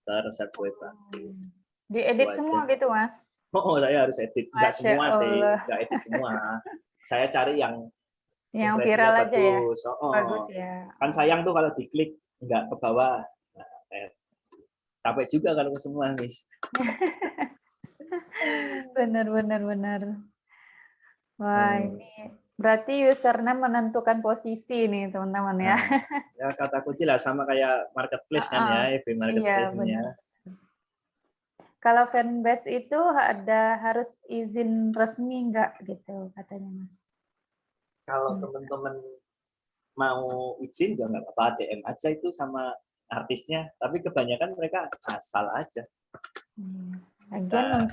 ke resep kue praktis. Diedit semua gitu, Mas? Oh, saya harus edit. Nggak Masya semua sih, Allah. nggak edit semua. Saya cari yang Yang impresinya viral aja ya. bagus. Bagus Oh, ya. kan sayang tuh kalau diklik nggak ke bawah. Nah, capek juga kalau ke semua, Miss. Benar, benar, benar. Wah, Hmm. ini berarti username menentukan posisi nih, teman-teman ya. Nah, ya kata kunci lah sama kayak marketplace kan ya, FB Iya, marketplace-nya. benar. Kalau fanbase itu harus izin resmi nggak gitu katanya, Mas? Kalau teman-teman mau izin juga nggak apa-apa, DM aja itu sama artisnya. Tapi kebanyakan mereka asal aja. Lagian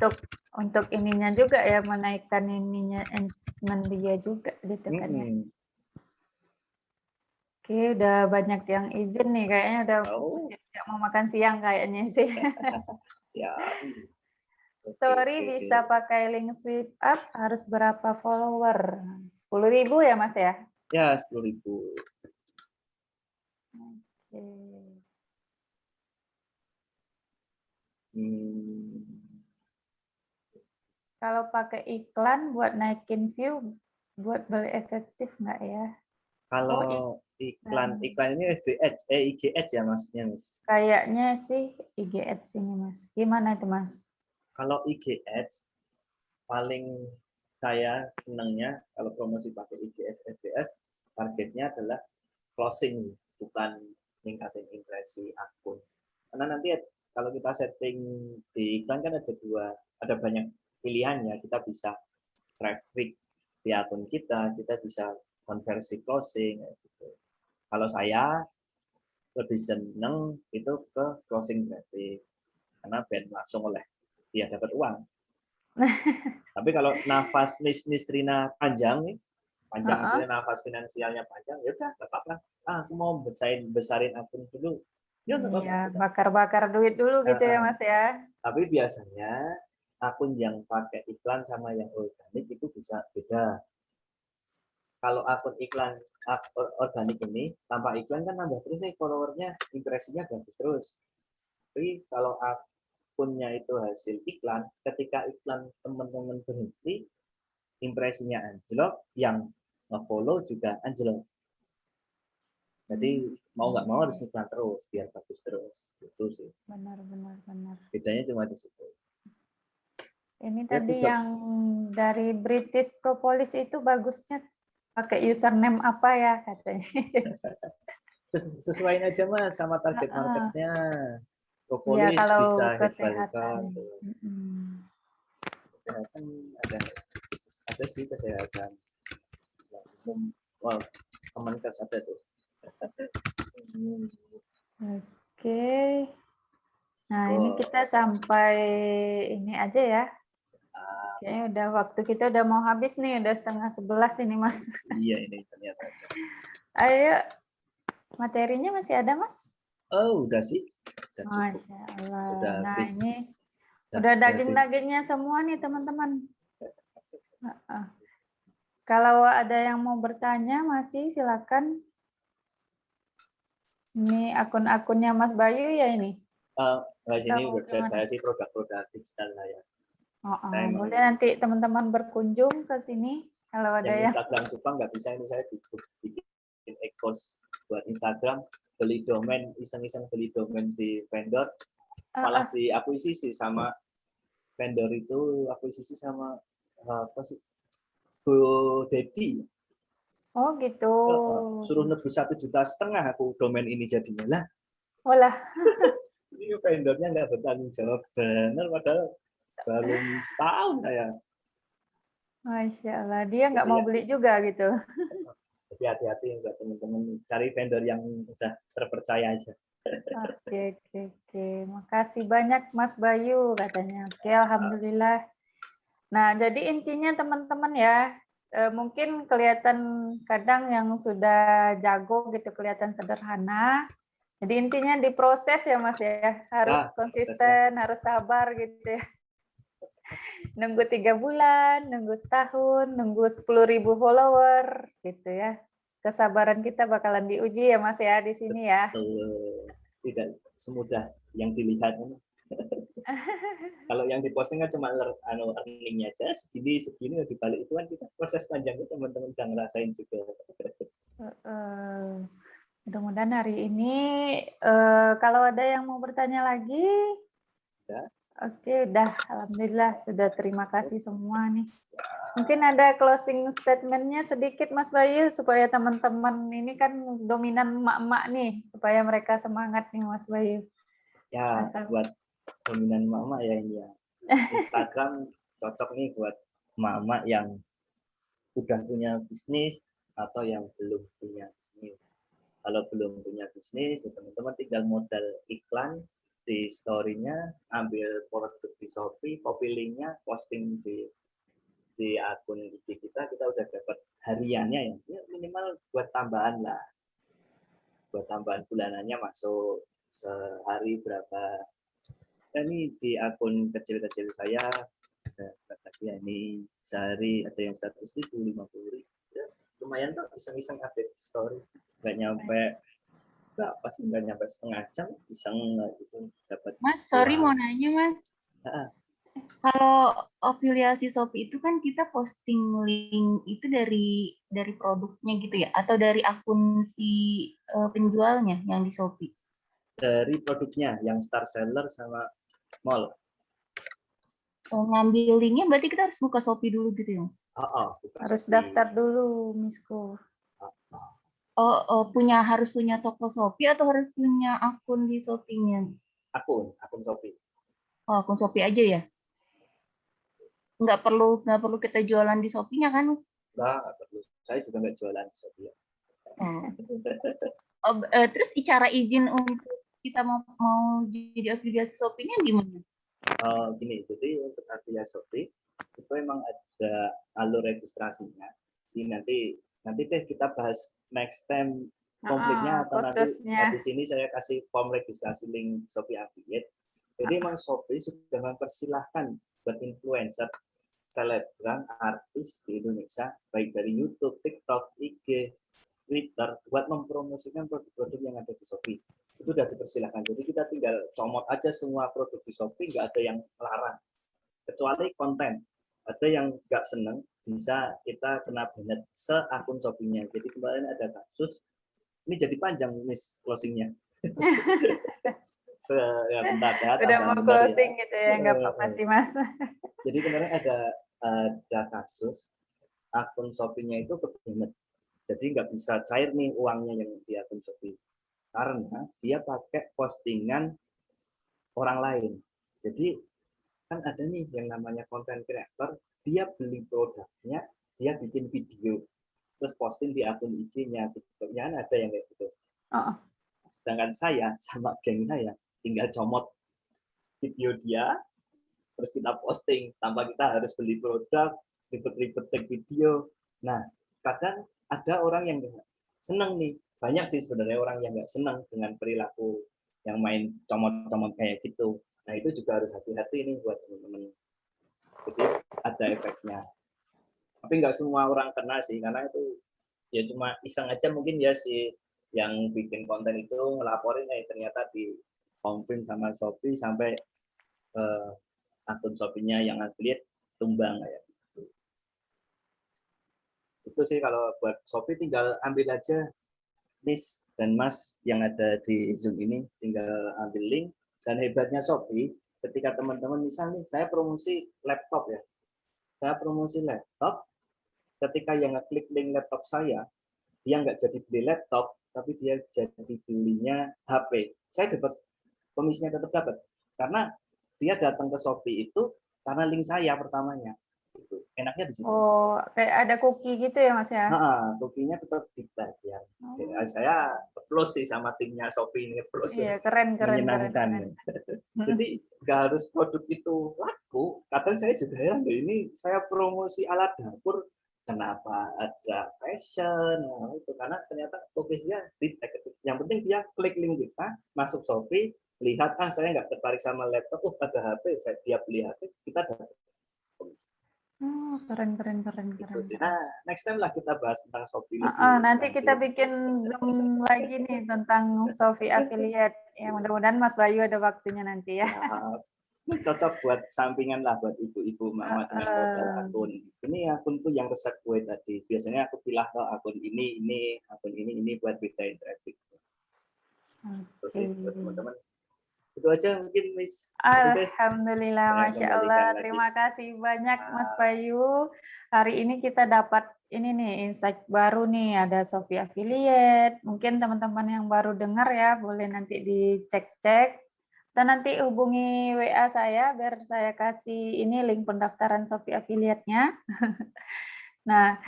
untuk ininya juga ya, menaikkan ininya engagement dia juga gitu kan ya. Oke, udah banyak yang izin nih, kayaknya udah siap-siap mau makan siang kayaknya sih. Siap. Story bisa pakai link swipe up, harus berapa follower? 10.000 ya Mas ya? Ya, 10.000. Oke. Kalau pakai iklan buat naikin view, buat beli efektif nggak ya? Kalau iklan ini FB Ads, IG Ads ya maksudnya, Mas? Kayaknya sih IG Ads ini, Mas. Gimana itu, Mas? Kalau IG Ads, paling saya senangnya kalau promosi pakai IG Ads, FB Ads, targetnya adalah closing, bukan meningkatin impresi akun. Karena nanti kalau kita setting di iklan kan ada banyak pilihan ya. Kita bisa traffic di akun kita bisa konversi closing. Gitu. Kalau saya lebih seneng itu ke closing traffic karena band langsung oleh dia dapat uang. Tapi kalau nafas Nisrina panjang nih, maksudnya nafas finansialnya panjang, ya udah nggak apa-apa. Aku mau besarin akun dulu. Ya nggak apa-apa. Iya, bakar-bakar duit dulu gitu ya Mas ya. Tapi biasanya akun yang pakai iklan sama yang organik itu bisa beda. Kalau akun iklan organik ini tanpa iklan kan nambah terus nih followernya, impresinya bagus terus. Tapi kalau akunnya itu hasil iklan, ketika iklan teman-teman berhenti, impresinya anjlok, yang nge-follow juga anjlok. Jadi mau nggak mau harus iklan terus biar bagus terus. Itu sih. Benar. Bedanya cuma di situ. Ini tadi yang dari British Propolis itu bagusnya pakai username apa ya katanya? Sesuaiin aja Mas sama target marketnya. Ya, Propolis kalau bisa kesehatan. Kesehatan ada sih kesehatan. Wow, Kemenkes ada tuh. Oke. Nah, ini kita sampai ini aja ya. Kayaknya udah waktu kita udah mau habis nih, udah 10:30 ini Mas. Iya ini ternyata. Ayo, materinya masih ada Mas? Oh udah sih. Udah Masya Allah. Udah nah habis. ini udah daging-dagingnya semua nih teman-teman. Kalau ada yang mau bertanya masih silakan. Ini akun-akunnya Mas Bayu ya ini? Nah, sini website saya sih produk-produk digital saya. Boleh nanti teman-teman berkunjung ke sini kalau ada yang Instagram Jepang nggak bisa, ini saya bikin e-course buat Instagram, beli domain, iseng-iseng beli domain di vendor, malah diakuisisi sama vendor itu, akuisisi sama apa sih, GoDaddy. Oh gitu. Suruh nebus 1,5 juta aku domain ini jadinya lah. Olah. Ini vendornya nggak bertanggung jawab benar, padahal belum setahun saya. Masya Allah, dia nggak mau beli juga gitu. Jadi hati-hati buat teman-teman, cari vendor yang udah terpercaya aja. Oke. Makasih banyak Mas Bayu katanya. Oke, alhamdulillah. Nah, jadi intinya teman-teman ya, mungkin kelihatan kadang yang sudah jago gitu kelihatan sederhana. Jadi intinya diproses ya Mas ya, harus konsisten, harus sabar gitu ya. Nunggu 3 bulan, nunggu setahun, nunggu 10.000 follower gitu ya. Kesabaran kita bakalan diuji ya Mas ya di sini ya. Tidak semudah yang dilihat. Kalau yang diposting kan cuma earningnya aja segini di balik itu kan kita proses panjangnya teman-teman udah ngerasain juga. Mudah-mudahan hari ini kalau ada yang mau bertanya lagi, Ya. Oke, udah. Alhamdulillah sudah, terima kasih semua nih. Mungkin ada closing statement-nya sedikit Mas Bayu supaya teman-teman ini kan dominan emak-emak nih, supaya mereka semangat nih Mas Bayu. Ya, Mantap. buat dominan emak-emak ya ini ya. Instagram cocok nih buat emak-emak yang udah punya bisnis atau yang belum punya bisnis. Kalau belum punya bisnis, ya teman-teman tinggal modal iklan di story-nya, ambil produk di Shopee, copy link-nya, posting di akun IG kita udah dapat hariannya ya minimal buat tambahan lah. Buat tambahan bulanannya masuk sehari berapa. Nah, ini di akun kecil-kecil saya ya ini sehari ada yang 100.000, 50.000. Ya, lumayan tuh iseng-iseng update story. Nggak nyampe berapa sih, nggak nyampe setengah jam iseng gitu dapat. Mas, sorry mau nanya Mas. Kalau afiliasi Shopee itu kan kita posting link itu dari produknya gitu ya, atau dari akun si penjualnya yang di Shopee? Dari produknya yang star seller sama mall. Ngambil linknya berarti kita harus buka Shopee dulu gitu ya? Harus daftar dulu, Misko. Harus punya toko Shopee atau harus punya akun di Shopee-nya? Akun Shopee. Oh, akun Shopee aja ya? Nggak perlu kita jualan di Shopee-nya kan? Nggak perlu. Saya juga nggak jualan di Shopee. Terus cara izin untuk kita mau jadi afiliasi Shopee-nya gimana? Gini, jadi untuk afiliasi Shopee itu memang ada alur registrasinya. Jadi nanti deh kita bahas next time konfliknya atau nanti di sini saya kasih form registrasi link Shopee Affiliate. Jadi memang Shopee sudah mempersilahkan buat influencer, selebgram, artis di Indonesia, baik dari YouTube, TikTok, IG, Twitter, buat mempromosikan produk-produk yang ada di Shopee. Itu sudah dipersilahkan. Jadi kita tinggal comot aja semua produk di Shopee, nggak ada yang larang. Kecuali konten. Ada yang nggak seneng, bisa kita kena banned seakun Shopee-nya. Jadi kemarin ada kasus, ini jadi panjang Miss closing-nya. Bentar, udah mau closing ya. Gitu ya, nggak apa-apa sih Mas. Jadi kemarin ada kasus akun Shopee-nya itu ke-banned. Jadi nggak bisa cair nih uangnya yang di akun Shopee. Karena dia pakai postingan orang lain. Jadi kan ada nih yang namanya content creator, dia beli produknya, dia bikin video, terus posting di akun IG-nya, TikTok-nya, ada yang kayak gitu. Sedangkan saya sama geng saya tinggal comot video dia, terus kita posting tanpa kita harus beli produk, ribet-ribet take video. Nah, kadang ada orang yang seneng nih, banyak sih sebenarnya orang yang nggak seneng dengan perilaku yang main comot-comot kayak gitu. Nah, itu juga harus hati-hati nih buat teman-teman. Jadi ada efeknya. Tapi nggak semua orang kena sih, karena itu ya cuma iseng aja mungkin ya si yang bikin konten itu ngelaporin ternyata di confirm sama Shopee sampai akun Shopee-nya yang affiliate tumbang kayak gitu. Itu sih kalau buat Shopee tinggal ambil aja Miss dan Mas yang ada di Zoom ini, tinggal ambil link. Dan hebatnya Shopee, ketika teman-teman misalnya saya promosi laptop ya, saya promosi laptop, ketika yang ngeklik link laptop saya, dia nggak jadi beli laptop, tapi dia jadi belinya HP. Saya dapat komisinya tetap dapat, karena dia datang ke Shopee itu karena link saya pertamanya. Itu enaknya di situ. Oh, kayak ada cookie gitu ya Mas ya? Cookie-nya tetap di-tag ya. Saya plus sih sama timnya Shopee ini plus. Iya, keren. Menyenangkan. Jadi nggak harus produk itu laku. Kadang saya juga heran, ini saya promosi alat dapur, kenapa ada fashion? Nah, itu karena ternyata cookies-nya di-tag. Yang penting dia klik link kita, masuk Shopee, lihat saya nggak tertarik sama laptop, ada HP, dia beli HP, kita dapat komisi. Keren. Nah, next time lah kita bahas tentang Shopee. Nanti kita bikin Zoom lagi nih tentang Shopee Affiliate. Ya, mudah-mudahan Mas Bayu ada waktunya nanti ya. cocok buat sampingan lah buat ibu-ibu mama dengan modal akun. Ini akunku yang resep kue tadi. Biasanya aku pilih ke akun ini, akun ini buat bedain traffic. Terus buat teman-teman. Itu aja mungkin Miss. Alhamdulillah, Masya Allah. Terima kasih banyak Mas Bayu. Hari ini kita dapat ini nih insight baru nih, ada Shopee Affiliate. Mungkin teman-teman yang baru dengar ya, boleh nanti dicek-cek. Dan nanti hubungi WA saya biar saya kasih ini link pendaftaran Shopee Affiliate-nya. Nah,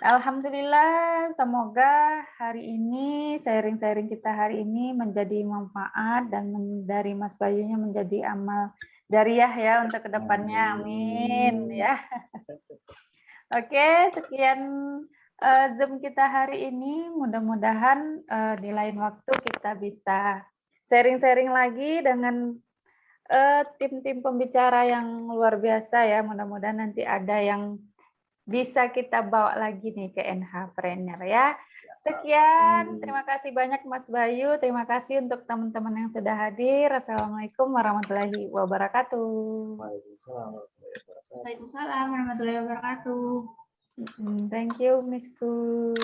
alhamdulillah, semoga hari ini sharing-sharing kita hari ini menjadi manfaat dan dari Mas Bayunya menjadi amal jariah ya untuk kedepannya. Amin ya. Oke, sekian Zoom kita hari ini. Mudah-mudahan di lain waktu kita bisa sharing-sharing lagi dengan tim-tim pembicara yang luar biasa ya. Mudah-mudahan nanti ada yang bisa kita bawa lagi nih ke NH Trainer ya. Sekian, terima kasih banyak Mas Bayu, terima kasih untuk teman-teman yang sudah hadir. Assalamualaikum warahmatullahi wabarakatuh. Waalaikumsalam warahmatullahi wabarakatuh. Thank you, Miss Ku.